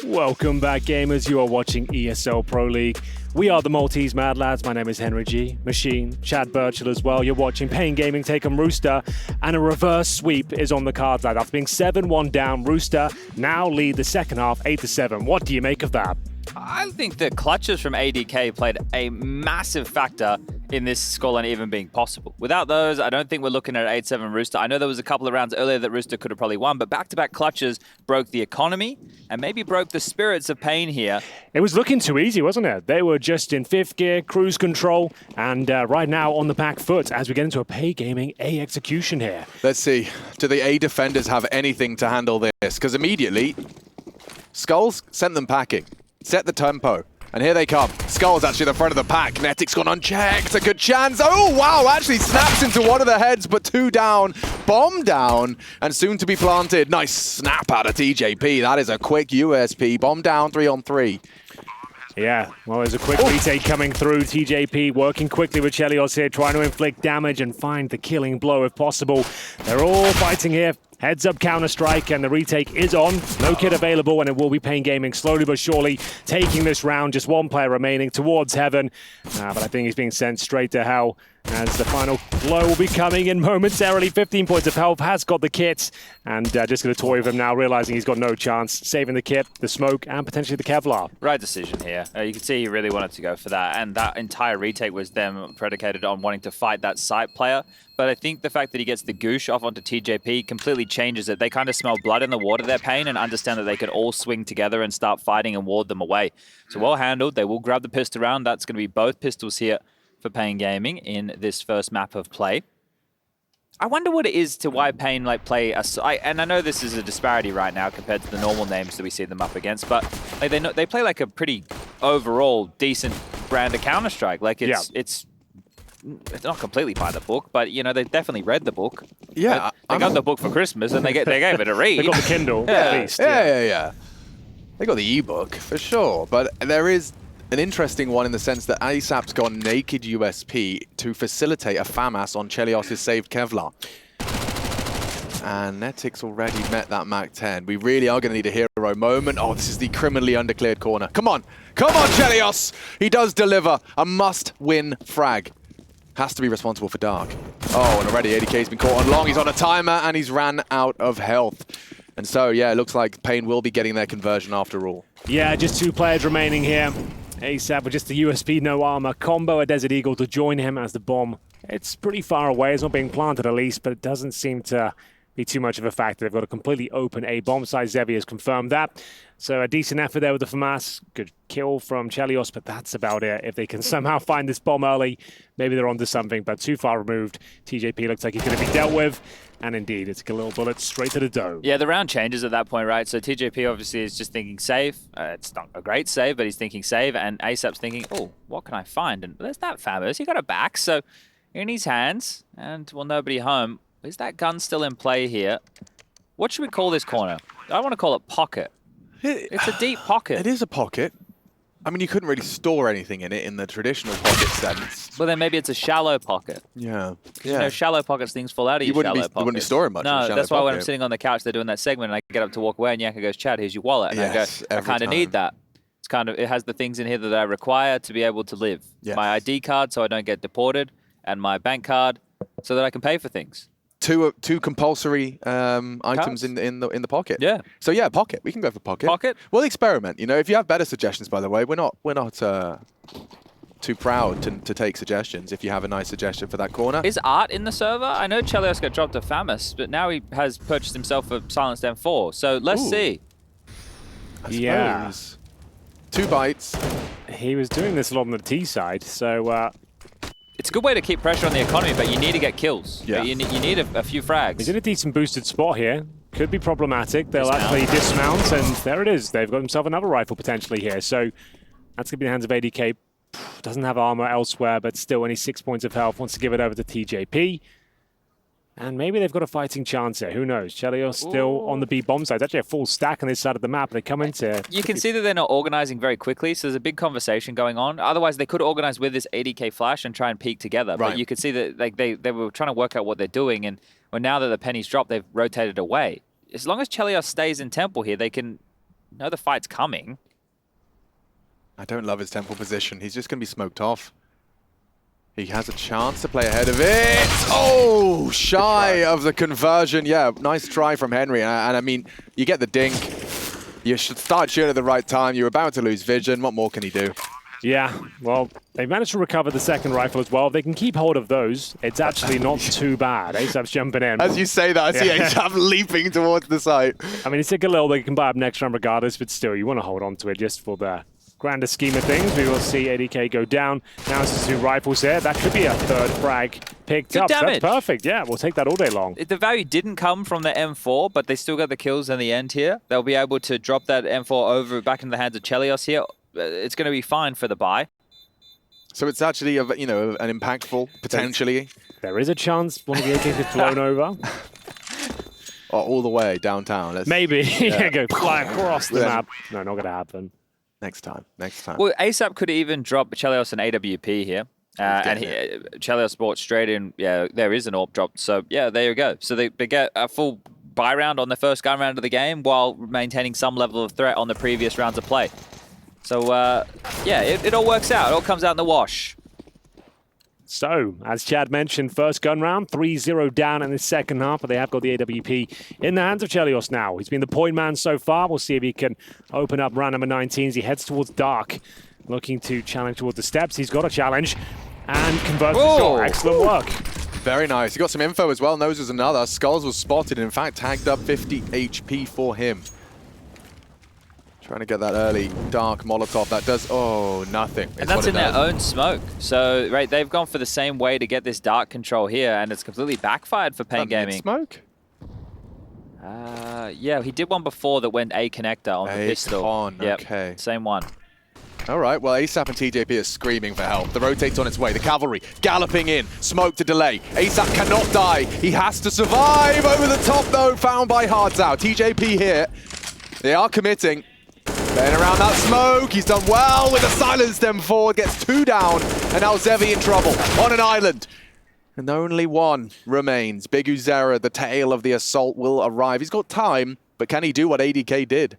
Welcome back, gamers. You are watching ESL Pro League. We are the Maltese Mad Lads. My name is Henry G. Machine, Chad Birchall as well. You're watching paiN Gaming take on Rooster, and a reverse sweep is on the cards. After being 7-1 down, Rooster now lead the second half 8-7. What do you make of that? I think the clutches from ADK played a massive factor in this scoreline even being possible. Without those, I don't think we're looking at 8-7 Rooster. I know there was a couple of rounds earlier that Rooster could have probably won, but back-to-back clutches broke the economy and maybe broke the spirits of paiN here. It was looking too easy, wasn't it? They were just in 5th gear, cruise control, and right now on the back foot as we get into a paiN Gaming A execution here. Let's see. Do the A defenders have anything to handle this? Because immediately, Skulls sent them packing, set the tempo. And here they come. Skull's actually at the front of the pack. Netic's gone unchecked. A good chance. Oh, wow. Actually snaps into one of the heads, but 2 down. Bomb down. And soon to be planted. Nice snap out of TJP. That is a quick USP. Bomb down, 3-on-3. Yeah, well, there's a quick retake coming through. TJP working quickly with Chelios here, trying to inflict damage and find the killing blow if possible. They're all fighting here. Heads up Counter-Strike, and the retake is on. No kit available, and it will be paiN Gaming slowly but surely taking this round. Just 1 player remaining towards heaven. But I think he's being sent straight to hell as the final blow will be coming in momentarily. 15 points of health, has got the kit, and just going to toy with him now, realizing he's got no chance. Saving the kit, the smoke, and potentially the Kevlar. Right decision here. You can see he really wanted to go for that, and that entire retake was them predicated on wanting to fight that site player. But I think the fact that he gets the goosh off onto TJP completely changes it. They kind of smell blood in the water, their paiN, and understand that they can all swing together and start fighting and ward them away. So well handled. They will grab the pistol round. That's going to be both pistols here for paiN Gaming in this first map of play. I wonder what it is to why paiN play and I know this is a disparity right now compared to the normal names that we see them up against, but they play like a pretty overall decent brand of Counter-Strike. Like it's not completely by the book, but you know they've definitely read the book. Yeah, they got the book for Christmas and they gave it a read. They got the Kindle at least. Yeah. They got the ebook for sure, but there is an interesting one in the sense that ASAP's got naked USP to facilitate a FAMAS on Chelios' saved Kevlar. And Netic's already met that Mach 10. We really are going to need a hero moment. Oh, this is the criminally undercleared corner. Come on, Chelios! He does deliver a must-win frag. Has to be responsible for Dark. Oh, and already 80k's been caught on long. He's on a timer and he's ran out of health. And so, yeah, it looks like paiN will be getting their conversion after all. Yeah, just 2 players remaining here. ASAP with just the USP, no armor. Combo a Desert Eagle to join him as the bomb. It's pretty far away. It's not being planted at least, but it doesn't seem to be too much of a factor. They've got a completely open A bomb site. Zevy has confirmed that. So a decent effort there with the FAMAS. Good kill from Chelios, but that's about it. If they can somehow find this bomb early, maybe they're onto something, but too far removed. TJP looks like he's going to be dealt with. And indeed, it's a little bullet straight to the dome. Yeah, the round changes at that point, right? So TJP obviously is just thinking save. It's not a great save, but he's thinking save. And ASAP's thinking, oh, what can I find? And there's that FAMAS. He got it back. So in his hands, and well, nobody home. Is that gun still in play here? What should we call this corner? I want to call it pocket. It's a deep pocket. It is a pocket. I mean, you couldn't really store anything in it in the traditional pocket sense. Well, then maybe it's a shallow pocket. Yeah. You know, shallow pockets, things fall out of your shallow pocket. You wouldn't be storing much in a shallow that's why pocket. when I'm sitting on the couch, they're doing that segment, and I get up to walk away, and Yaka goes, Chad, here's your wallet. And yes, I go, I kind of need that. It's kind of, it has the things in here that I require to be able to live. Yes. My ID card so I don't get deported, and my bank card so that I can pay for things. Two compulsory items in the pocket. Yeah. So yeah, pocket. We can go for pocket. Pocket. We'll experiment. You know, if you have better suggestions, by the way, we're not too proud to take suggestions. If you have a nice suggestion for that corner. Is Art in the server? I know Chelios got dropped to FAMAS, but now he has purchased himself a Silenced M4. So let's see. I suppose. 2 bites. He was doing this a lot on the T side, so. It's a good way to keep pressure on the economy, but you need to get kills. Yeah. You need a few frags. He's in a decent boosted spot here. Could be problematic. They'll actually dismount, and there it is. They've got himself another rifle potentially here. So that's going to be in the hands of ADK. Doesn't have armor elsewhere, but still only 6 points of health. Wants to give it over to TJP. And maybe they've got a fighting chance here. Who knows? Chelios still on the B bomb side. It's actually a full stack on this side of the map. They come into... You can see that they're not organizing very quickly, so there's a big conversation going on. Otherwise, they could organize with this 80k flash and try and peek together. Right. But you could see that like they were trying to work out what they're doing, and now that the pennies dropped, they've rotated away. As long as Chelios stays in temple here, they can know the fight's coming. I don't love his temple position. He's just going to be smoked off. He has a chance to play ahead of it. Oh, shy of the conversion. Yeah, nice try from Henry. And I mean, you get the dink. You should start shooting at the right time. You're about to lose vision. What more can he do? Yeah, well, they've managed to recover the second rifle as well. If they can keep hold of those, it's actually not too bad. ASAP's jumping in. As you say that, I see ASAP leaping towards the site. I mean, it's a little they can buy up next round regardless, but still, you want to hold on to it just for the grander scheme of things. We will see ADK go down. Now it's 2 rifles here. That could be a third frag picked up. Damage. That's perfect. Yeah, we'll take that all day long. The value didn't come from the M4, but they still got the kills in the end here. They'll be able to drop that M4 over back into the hands of Chelios here. It's going to be fine for the buy. So it's actually, an impactful, potentially. There is a chance one of the AKs gets blown over. All the way downtown. Maybe. Go fly across the map. No, not going to happen. Next time. Well, ASAP could even drop Chelios and AWP here. And Chelios brought straight in. Yeah, there is an AWP drop. So, yeah, there you go. So they get a full buy round on the first gun round of the game while maintaining some level of threat on the previous rounds of play. So, yeah, it all works out. It all comes out in the wash. So, as Chad mentioned, first gun round, 3-0 down in the second half, but they have got the AWP in the hands of Chelios now. He's been the point man so far. We'll see if he can open up round number 19 as he heads towards Dark, looking to challenge towards the steps. He's got a challenge and converts the shot. Excellent work. Very nice. He got some info as well. Knows there's another. Skulls was spotted. In fact, tagged up 50 HP for him. Trying to get that early Dark Molotov. That does, nothing. And that's in their own smoke. So, right, they've gone for the same way to get this Dark control here, and it's completely backfired for paiN Gaming. Smoke? Yeah, he did one before that went A connector on the pistol. Yep, okay. Same one. All right, well, ASAP and TJP are screaming for help. The rotate's on its way. The cavalry galloping in. Smoke to delay. ASAP cannot die. He has to survive. Over the top, though, found by hardzao. TJP here. They are committing. Playing around that smoke. He's done well with a silenced M4. Gets 2 down. And now Zevy in trouble on an island. And only one remains. Big Uzera, the tail of the assault, will arrive. He's got time, but can he do what ADK did?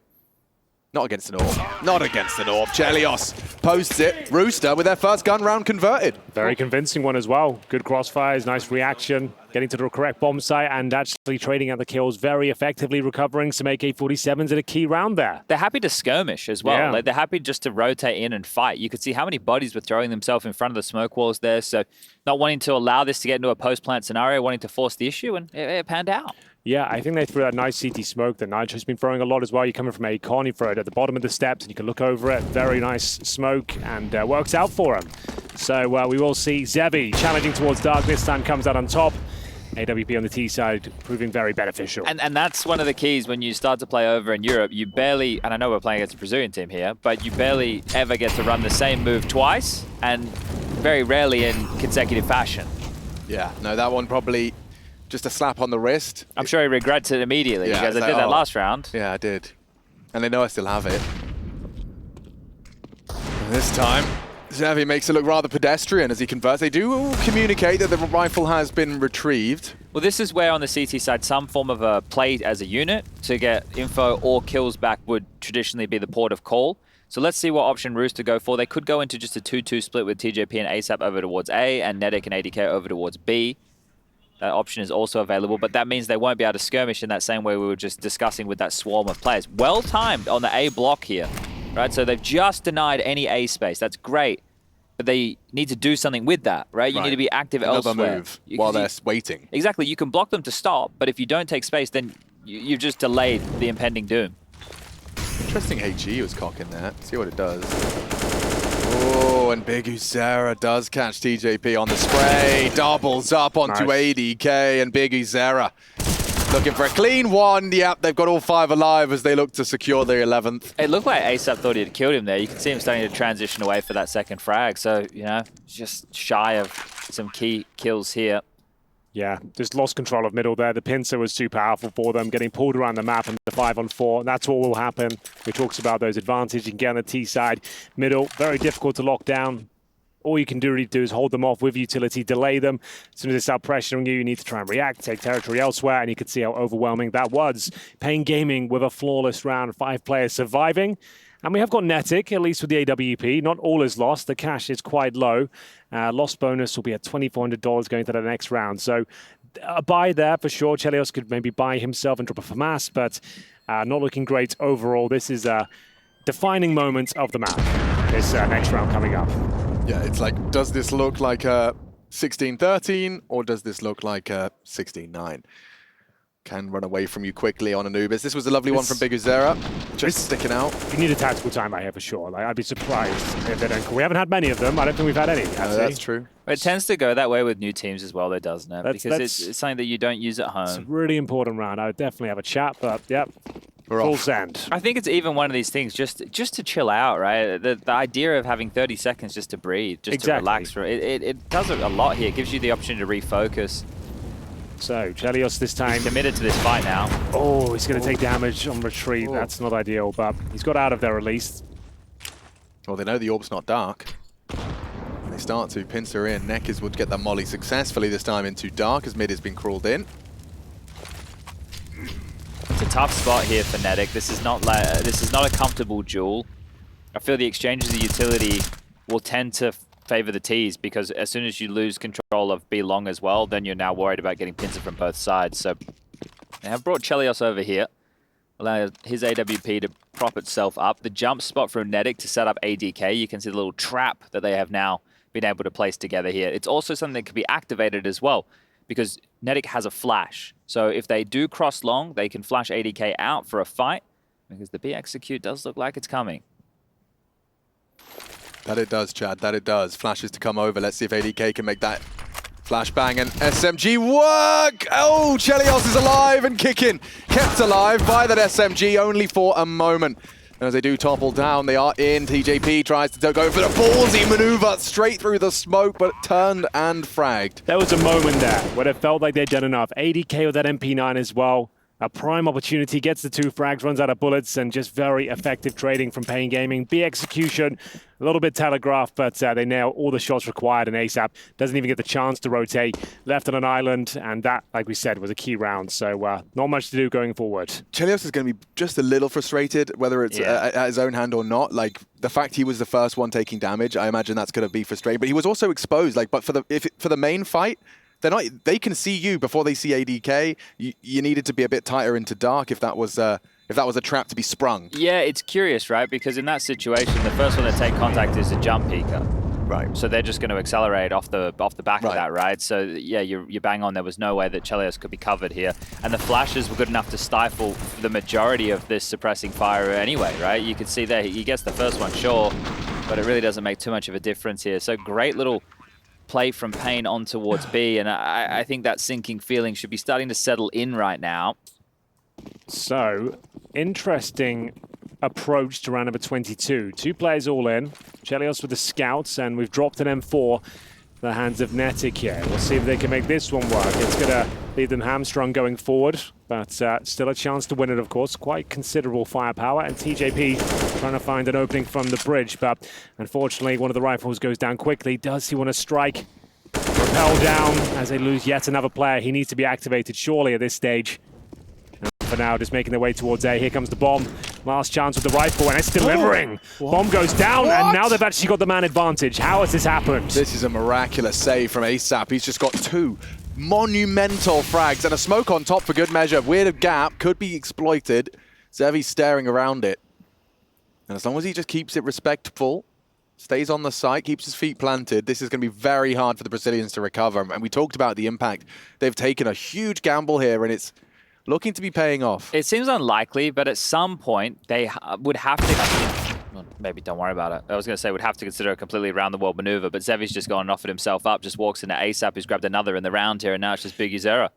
Not against an AWP. Not against an AWP. Chelios posts it. Rooster with their first gun round converted. Very convincing one as well. Good crossfires, nice reaction, getting to the correct bomb site and actually trading out the kills very effectively, recovering some AK-47s in a key round there. They're happy to skirmish as well. Like, they're happy just to rotate in and fight. You could see how many bodies were throwing themselves in front of the smoke walls there. So not wanting to allow this to get into a post-plant scenario, wanting to force the issue, and it panned out. Yeah, I think they threw that nice CT smoke that Nitro's been throwing a lot as well. You're coming from Acon, you throw it at the bottom of the steps and you can look over it. Very nice smoke and works out for him. So we will see Zevy challenging towards Dark. This time comes out on top. AWP on the T side proving very beneficial. And that's one of the keys when you start to play over in Europe. You barely, and I know we're playing against a Brazilian team here, but you barely ever get to run the same move twice and very rarely in consecutive fashion. Yeah, no, that one probably just a slap on the wrist. I'm sure he regrets it immediately because I did that last round. Yeah, I did. And they know I still have it. And this time, Zevy makes it look rather pedestrian as he converts. They do communicate that the rifle has been retrieved. Well, this is where on the CT side, some form of a play as a unit to get info or kills back would traditionally be the port of call. So let's see what option Rooster go for. They could go into just a 2-2 split with TJP and ASAP over towards A and Nedek and ADK over towards B. That option is also available, but that means they won't be able to skirmish in that same way we were just discussing with that swarm of players. Well timed on the A block here, right? So they've just denied any A space. That's great, but they need to do something with that, right? You need to be active elsewhere. Another move while they're waiting. Exactly. You can block them to stop, but if you don't take space, then you've just delayed the impending doom. Interesting HE was cocking that. See what it does. Oh, and Big Uzera does catch TJP on the spray. Doubles up onto ADK and Big Uzera looking for a clean one. Yep, they've got all 5 alive as they look to secure their 11th. It looked like ASAP thought he had killed him there. You can see him starting to transition away for that second frag. So, you know, just shy of some key kills here. Yeah, just lost control of middle there. The pincer was too powerful for them, getting pulled around the map and the 5-on-4. That's what will happen. We talked about those advantages you can get on the T side. Middle, very difficult to lock down. All you can really do is hold them off with utility, delay them. As soon as they start pressuring you, you need to try and react, take territory elsewhere, and you can see how overwhelming that was. paiN Gaming with a flawless round, 5 players surviving. And we have got Netic, at least with the AWP. Not all is lost. The cash is quite low. Lost bonus will be at $2,400 going to the next round. So a buy there for sure. Chelios could maybe buy himself and drop a FAMAS, but not looking great overall. This is a defining moment of the map. this next round coming up. Yeah, it's like, does this look like a 16-13 or does this look like a 16-9? Can run away from you quickly on Anubis. This was a lovely one from Big Uzera, just sticking out. You need a tactical timeout here for sure. Like, I'd be surprised if they don't. We haven't had many of them. I don't think we've had any. That's true. It tends to go that way with new teams as well, though, doesn't it? Because it's something that you don't use at home. It's a really important round. I would definitely have a chat, but yep. Full send. I think it's even one of these things just to chill out, right? The idea of having 30 seconds just to breathe, just to relax. It does a lot here. It gives you the opportunity to refocus. So, Chelios this time. He's committed to this fight now. Oh, he's going to take damage on retreat. That's not ideal, but he's got out of there at least. Well, they know the orb's not dark. They start to pincer in. Nekkers would get that molly successfully this time into dark as mid has been crawled in. It's a tough spot here for Netic. This is not a comfortable duel. I feel the exchanges of utility will tend to favor the T's because as soon as you lose control of B long as well, then you're now worried about getting pincered from both sides. So they have brought Chelios over here, allow his AWP to prop itself up. The jump spot from Netic to set up ADK, you can see the little trap that they have now been able to place together here. It's also something that can be activated as well because Netic has a flash. So if they do cross long, they can flash ADK out for a fight because the B execute does look like it's coming. That it does, Chad. That it does. Flashes to come over. Let's see if ADK can make that flashbang and SMG work. Oh, Chelios is alive and kicking. Kept alive by that SMG only for a moment. And as they do topple down, they are in. TJP tries to go for the ballsy maneuver straight through the smoke, but turned and fragged. There was a moment there where it felt like they'd done enough. ADK with that MP9 as well. A prime opportunity, gets the 2 frags, runs out of bullets, and just very effective trading from paiN Gaming. B execution, a little bit telegraphed, but they nail all the shots required, and ASAP doesn't even get the chance to rotate. Left on an island, and that, like we said, was a key round, so not much to do going forward. Chelios is going to be just a little frustrated, whether it's at his own hand or not. Like, the fact he was the first one taking damage, I imagine that's going to be frustrating. But he was also exposed, like, but for the main fight, they can see you before they see ADK. You needed to be a bit tighter into dark if that was a trap to be sprung. Yeah, it's curious, right? Because in that situation, the first one to take contact is a jump peeker. Right. So they're just going to accelerate off the back of that, right? So yeah, you bang on. There was no way that Chelios could be covered here, and the flashes were good enough to stifle the majority of this suppressing fire anyway, right? You could see there he gets the first one, sure, but it really doesn't make too much of a difference here. So great little play from paiN on towards B, and I think that sinking feeling should be starting to settle in right now. So, interesting approach to round number 22. 2 players all in. Chelios with the scouts, and we've dropped an M4 the hands of Netic here. We'll see if they can make this one work. It's going to leave them hamstrung going forward, but still a chance to win it, of course. Quite considerable firepower, and TJP trying to find an opening from the bridge, but unfortunately one of the rifles goes down quickly. Does he want to strike? Rappel down as they lose yet another player. He needs to be activated surely at this stage. And for now, just making their way towards A. Here comes the bomb. Last chance with the rifle, and it's delivering. Bomb goes down, and now they've actually got the man advantage. How has this happened? This is a miraculous save from ASAP. He's just got 2 monumental frags and a smoke on top for good measure. Weird gap, could be exploited. Zevy staring around it. And as long as he just keeps it respectful, stays on the site, keeps his feet planted, this is going to be very hard for the Brazilians to recover. And we talked about the impact. They've taken a huge gamble here, and it's looking to be paying off. It seems unlikely, but at some point they would have to... Well, maybe don't worry about it. I was going to say would have to consider a completely around-the-world maneuver, but Zevy's just gone and offered himself up, just walks into ASAP, who's grabbed another in the round here, and now it's just Big Uzera.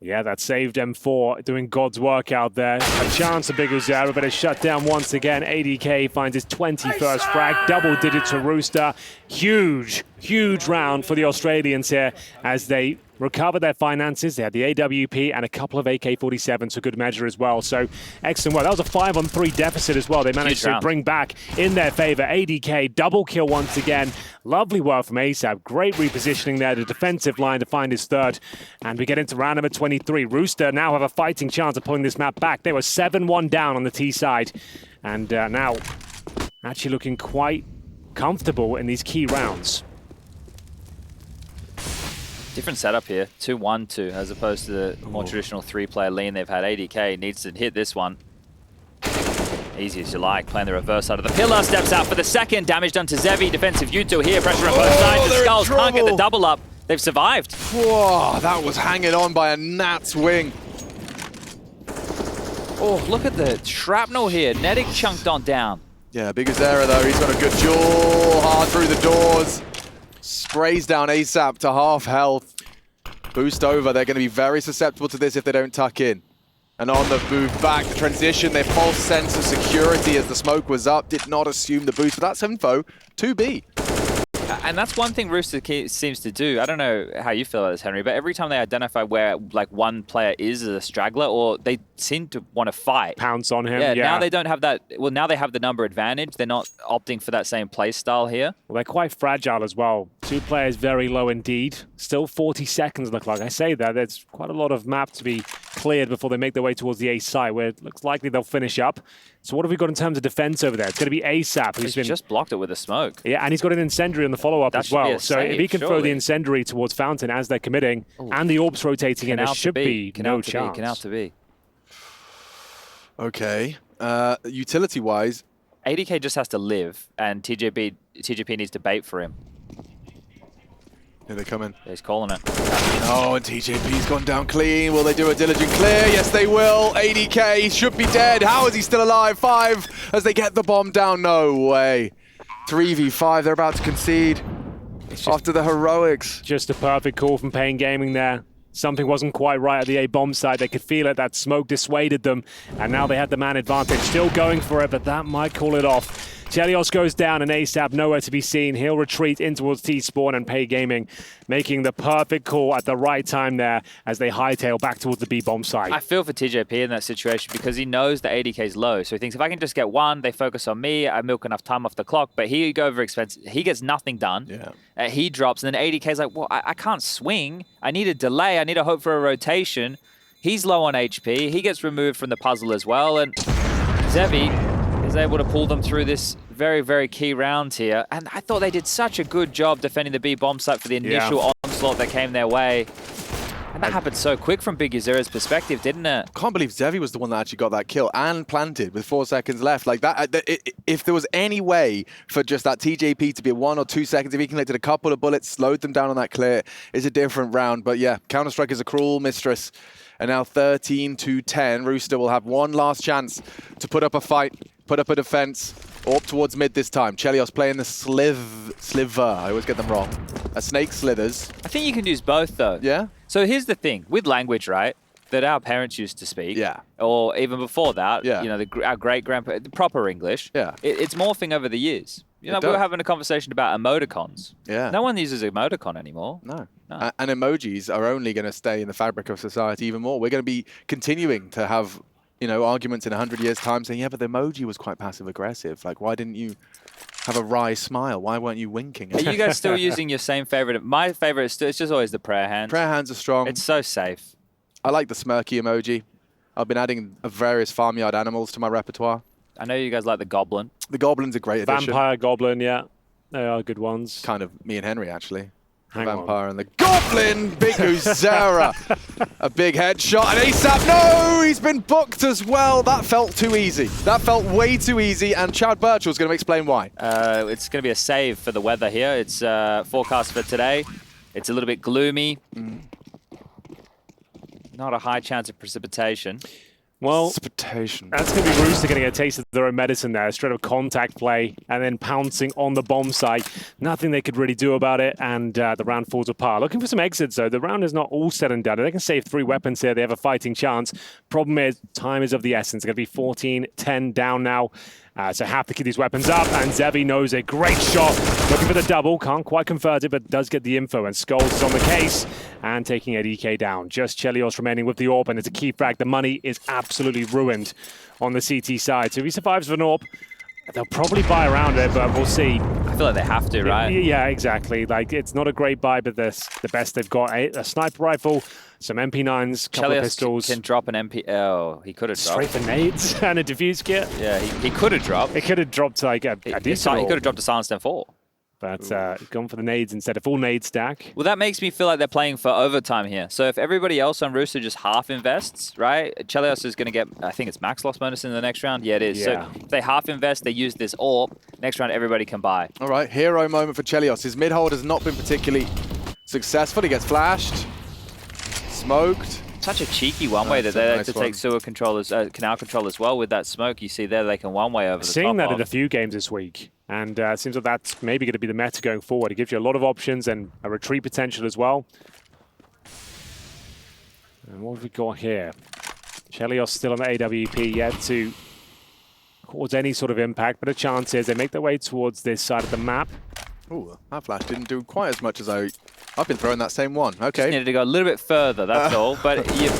Yeah, that saved M4, doing God's work out there. A chance of Big Uzera, but it's shut down once again. ADK finds his 21st frag, double digit to Rooster. Huge, huge round for the Australians here as they recover their finances. They had the AWP and a couple of AK-47s for good measure as well. So excellent work. That was a 5-on-3 deficit as well. They managed to bring back in their favor. ADK, double kill once again. Lovely work from ASAP. Great repositioning there, the defensive line to find his 3rd. And we get into round number 23. Rooster now have a fighting chance of pulling this map back. They were 7-1 down on the T side. And now actually looking quite comfortable in these key rounds. Different setup here, 2-1-2, as opposed to the more traditional 3-player lean they've had. ADK needs to hit this one. Easy as you like, playing the reverse side of the pillar, steps out for the second, damage done to Zevy, defensive Yuto here, pressure on both sides, the Skulls can't get the double up, they've survived. Whoa, that was hanging on by a gnat's wing. Oh, look at the shrapnel here, Nedic chunked on down. Yeah, big Azera though, he's got a good jaw, hard through the doors, sprays down ASAP to half health. Boost over, they're going to be very susceptible to this if they don't tuck in. And on the move back, the transition, their false sense of security as the smoke was up, did not assume the boost, but that's info to B. And that's one thing Rooster seems to do. I don't know how you feel about this, Henry, but every time they identify where like one player is as a straggler, or they seem to want to fight. Pounce on him, yeah. Now they don't have that. Well, now they have the number advantage. They're not opting for that same play style here. Well, they're quite fragile as well. 2 players very low indeed. Still 40 seconds on the clock. I say that. There's quite a lot of map to be cleared before they make their way towards the A site, where it looks likely they'll finish up. So what have we got in terms of defense over there? It's going to be ASAP, who's just blocked it with a smoke. Yeah, and he's got an incendiary on the follow-up as well. So if he can throw the incendiary towards Fountain as they're committing, and the orbs rotating in, there should be no chance. Can out to be. Okay. Utility-wise, ADK just has to live, and TJP needs to bait for him. Here they come in. Yeah, he's calling it. Oh, and TJP's gone down clean. Will they do a diligent clear? Yes, they will. ADK should be dead. How is he still alive? 5 as they get the bomb down. No way. 3v5. They're about to concede after the heroics. Just a perfect call from paiN Gaming there. Something wasn't quite right at the A bomb side. They could feel it. That smoke dissuaded them. And now they had the man advantage. Still going for it, but that might call it off. Chelios goes down and ASAP nowhere to be seen. He'll retreat in towards T-Spawn, and paiN Gaming making the perfect call at the right time there as they hightail back towards the B bomb site. I feel for TJP in that situation because he knows the ADK is low. So he thinks if I can just get one, they focus on me, I milk enough time off the clock, but he go over expensive. He gets nothing done. Yeah. He drops, and then ADK's like, well, I can't swing. I need a delay. I need a hope for a rotation. He's low on HP. He gets removed from the puzzle as well, and Zevy is able to pull them through this very, very key round here. And I thought they did such a good job defending the B bomb site for the initial onslaught that came their way. And that happened so quick from Big Azera's perspective, didn't it? Can't believe Zevy was the one that actually got that kill and planted with 4 seconds left. Like that, if there was any way for just that TJP to be 1 or 2 seconds, if he collected a couple of bullets, slowed them down on that clear, it's a different round. But yeah, Counter-Strike is a cruel mistress. And now 13-10, Rooster will have one last chance to put up a fight, put up a defense, or up towards mid this time. Chelios playing the sliver. I always get them wrong. A snake slithers. I think you can use both, though. Yeah? So here's the thing. With language, right, that our parents used to speak, Yeah. or even before that, Yeah. you know, our great-grandpa, proper English, Yeah. It's morphing over the years. You know, we were having a conversation about emoticons. Yeah. No one uses emoticon anymore. No. And emojis are only going to stay in the fabric of society even more. We're going to be continuing to have, you know, arguments in 100 years' time saying, yeah, but the emoji was quite passive-aggressive. Like, why didn't you have a wry smile? Why weren't you winking? Are you guys still using your same favorite? My favorite is still, it's just always the prayer hands. Prayer hands are strong. It's so safe. I like the smirky emoji. I've been adding various farmyard animals to my repertoire. I know you guys like the goblin. The goblin's a great addition. Vampire, goblin, yeah. They are good ones. Kind of me and Henry, actually. The Hang vampire on. and the goblin! Big Uzera. A big headshot, and ASAP, no! He's been booked as well. That felt too easy. That felt way too easy, and Chad Birchall's going to explain why. It's going to be a save for the weather here. It's forecast for today. It's a little bit gloomy. Not a high chance of precipitation. Well, Precipitation. that's going to be Rooster getting a taste of their own medicine there. Straight up contact play and then pouncing on the bomb site. Nothing they could really do about it, and the round falls apart. Looking for some exits, though. The round is not all said and done. They can save 3 weapons here. They have a fighting chance. Problem is, time is of the essence. It's going to be 14-10 down now. So have to keep these weapons up, and Zevy knows a great shot. Looking for the double, can't quite convert it, but does get the info, and Skulls is on the case, and taking ADK down. Just Chelios remaining with the AWP, and it's a key frag. The money is absolutely ruined on the CT side. So if he survives with an AWP, they'll probably buy around it, but we'll see. I feel like they have to, right? Yeah, exactly. Like, it's not a great buy, but this the best they've got. A sniper rifle, some MP9s, couple of pistols. Can drop an MP. Oh, he could have dropped. Straight for nades and a defuse kit. Yeah, he could have dropped. It could have dropped like a decent. He could have dropped a silenced M4. But gone for the nades instead, a full nade stack. Well, that makes me feel like they're playing for overtime here. So if everybody else on Rooster just half invests, right? Chelios is going to get, I think it's max loss bonus in the next round. Yeah, it is. Yeah. So if they half invest, they use this AWP. Next round, everybody can buy. All right, hero moment for Chelios. His mid hold has not been particularly successful. He gets flashed, smoked. Such a cheeky one-way that they like to take sewer controllers, canal control as well with that smoke. You see there, they can one-way over the top. Seeing that in a few games this week. And it seems like that's maybe going to be the meta going forward. It gives you a lot of options and a retreat potential as well. And what have we got here? Chelios still on the AWP, yet to cause any sort of impact, but a chance is they make their way towards this side of the map. Ooh, that flash didn't do quite as much as I've been throwing that same one. Okay. Just needed to go a little bit further, that's all. But you...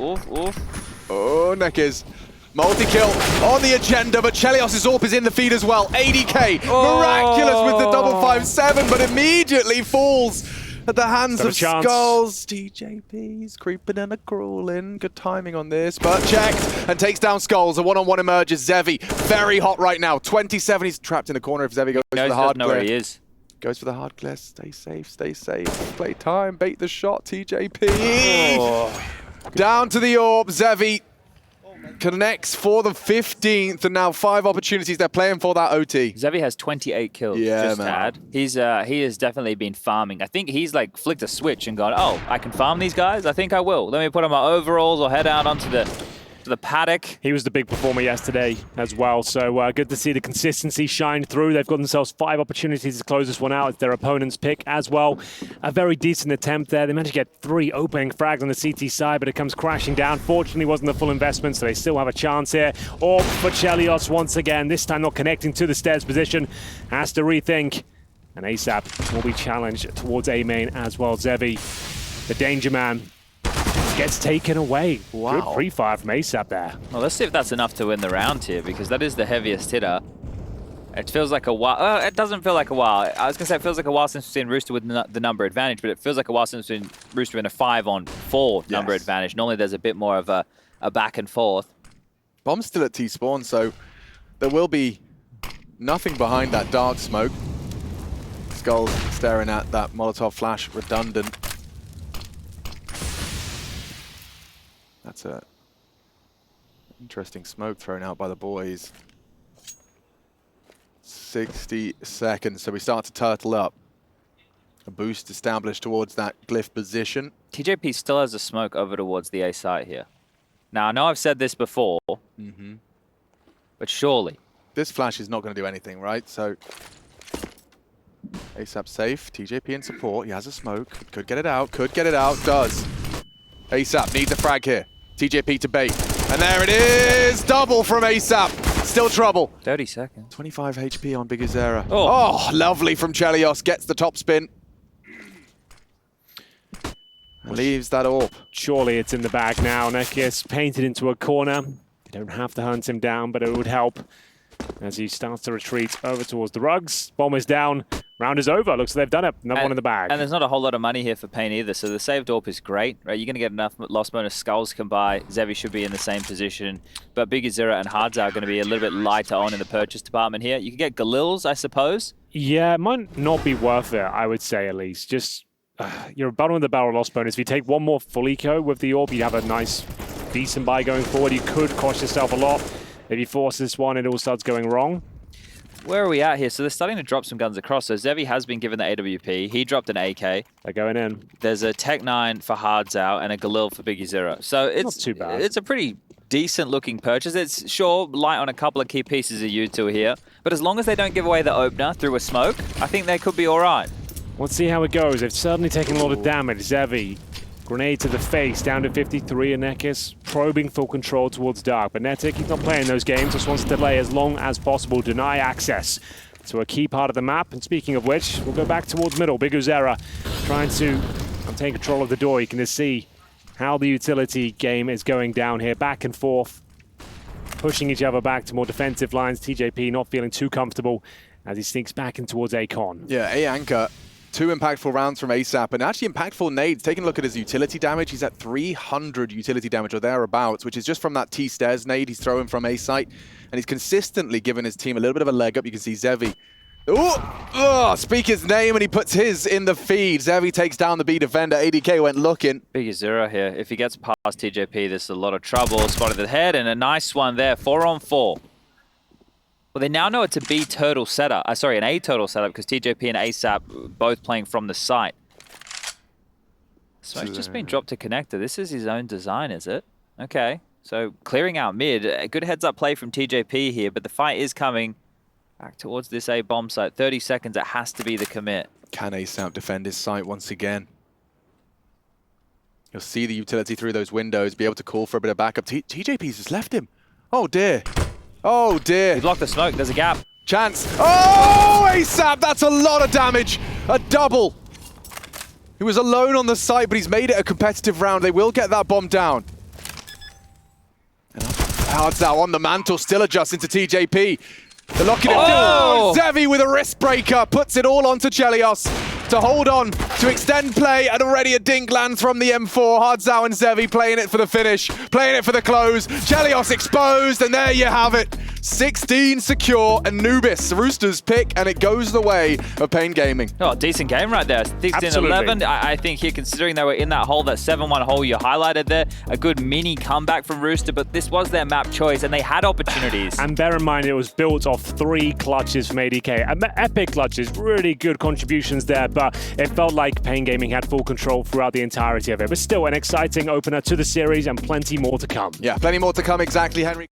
Oof. Oh, Neckers. Multi-kill on the agenda, but Chelios' AWP is in the feed as well. 80k, miraculous with the double 5-7, but immediately falls at the hands of Skulls. TJP's creeping and a crawling. Good timing on this, but checked and takes down Skulls. A one-on-one emerges. Zevy, very hot right now. 27, he's trapped in the corner if Zevy goes for the hard clear. Where he is. Goes for the hard clear. Stay safe, stay safe. Play time, bait the shot, TJP. Oh. Down to the AWP, Zevy. Connects for the 15th, and now 5 opportunities. They're playing for that OT. Zevy has 28 kills. Just had. He has definitely been farming. I think he's like flicked a switch and gone, oh, I can farm these guys? I think I will. Let me put on my overalls or head out onto the paddock. He was the big performer yesterday as well, so good to see the consistency shine through. They've got themselves 5 opportunities to close this one out. It's their opponent's pick as well. A very decent attempt there. They managed to get 3 opening frags on the CT side, but it comes crashing down. Fortunately, wasn't the full investment, so they still have a chance here. Or for Chelios once again, this time not connecting to the stairs position. Has to rethink. And ASAP will be challenged towards A main as well. Zevy, the danger man, gets taken away. Wow. Good pre-fire from ASAP there. Well, let's see if that's enough to win the round here, because that is the heaviest hitter. It feels like a while. It doesn't feel like a while. I was going to say it feels like a while since we've seen Rooster with the number advantage, but it feels like a while since we've seen Rooster in a 5-on-4 number advantage. Normally there's a bit more of a back and forth. Bomb's still at T-spawn, so there will be nothing behind that dark smoke. Skulls staring at that Molotov flash redundant. That's a interesting smoke thrown out by the boys. 60 seconds, so we start to turtle up. A boost established towards that glyph position. TJP still has a smoke over towards the A site here. Now, I know I've said this before, but surely. This flash is not going to do anything, right? So, ASAP safe, TJP in support, he has a smoke, could get it out, does. ASAP needs a frag here. TJP to bait. And there it is! Double from ASAP. Still trouble. 30 seconds. 25 HP on Big Azera. Oh, lovely from Chelios. Gets the top spin. Leaves that AWP. Surely it's in the bag now. Nekis painted into a corner. You don't have to hunt him down, but it would help as he starts to retreat over towards the rugs. Bomb is down. Round is over. Looks like they've done it. Another one in the bag. And there's not a whole lot of money here for paiN either, so the saved AWP is great, right? You're going to get enough loss bonus. Skulls can buy. Zevy should be in the same position. But Big Azera and hardzao are going to be a little bit lighter on in the purchase department here. You can get Galils, I suppose. Yeah, it might not be worth it, I would say at least. Just, you're bottom of the barrel loss bonus. If you take one more full eco with the AWP, you'd have a nice, decent buy going forward. You could cost yourself a lot. If you force this one, it all starts going wrong. Where are we at here? So they're starting to drop some guns across. So Zevy has been given the AWP. He dropped an AK. They're going in. There's a Tech 9 for hardzao and a Galil for Big Azera. So it's not too bad. It's a pretty decent looking purchase. It's sure light on a couple of key pieces of U2 here. But as long as they don't give away the opener through a smoke, I think they could be all right. Let's see how it goes. They've certainly taken a lot of damage. Zevy, grenade to the face, down to 53. And Nekis probing full control towards Dark. But Netic, he's not playing those games, just wants to delay as long as possible, deny access to a key part of the map. And speaking of which, we'll go back towards middle. Big Azera trying to take control of the door. You can just see how the utility game is going down here, back and forth, pushing each other back to more defensive lines. TJP not feeling too comfortable as he sneaks back in towards Akon. Yeah, A-Anchor. 2 impactful rounds from ASAP, and actually impactful nades. Taking a look at his utility damage, he's at 300 utility damage or thereabouts, which is just from that T-stairs nade he's throwing from A site, and he's consistently given his team a little bit of a leg up. You can see Zevy Ooh, speak his name and he puts his in the feed. Zevy takes down the B defender. ADK went looking. Big zero here. If he gets past TJP, this is a lot of trouble. Spotted the head and a nice one there. 4-on-4. Well, they now know it's a B turtle setup. Sorry, an A turtle setup because TJP and ASAP both playing from the site. Smoke's just been dropped to connector. This is his own design, is it? Okay. So clearing out mid. A good heads-up play from TJP here, but the fight is coming back towards this A bomb site. 30 seconds, it has to be the commit. Can ASAP defend his site once again? You'll see the utility through those windows, be able to call for a bit of backup. TJP's just left him. Oh dear. Oh dear. He blocked the smoke, there's a gap. Chance. Oh, ASAP, that's a lot of damage. A double. He was alone on the site, but he's made it a competitive round. They will get that bomb down. hardzao on the mantle, still adjusting to TJP. They're locking it down. Zevy with a wrist breaker, puts it all onto Chelios to hold on, to extend play, and already a dink lands from the M4. hardzao and Zevy playing it for the finish, playing it for the close. Chelios exposed, and there you have it. 16 secure, Anubis, Rooster's pick, and it goes the way of paiN Gaming. Oh, decent game right there. 16-11. I think here, considering they were in that hole, that 7-1 hole you highlighted there, a good mini comeback from Rooster, but this was their map choice, and they had opportunities. And bear in mind, it was built off 3 clutches from ADK. Epic clutches, really good contributions there, but it felt like paiN Gaming had full control throughout the entirety of it. But still, an exciting opener to the series and plenty more to come. Yeah, plenty more to come, exactly, Henry.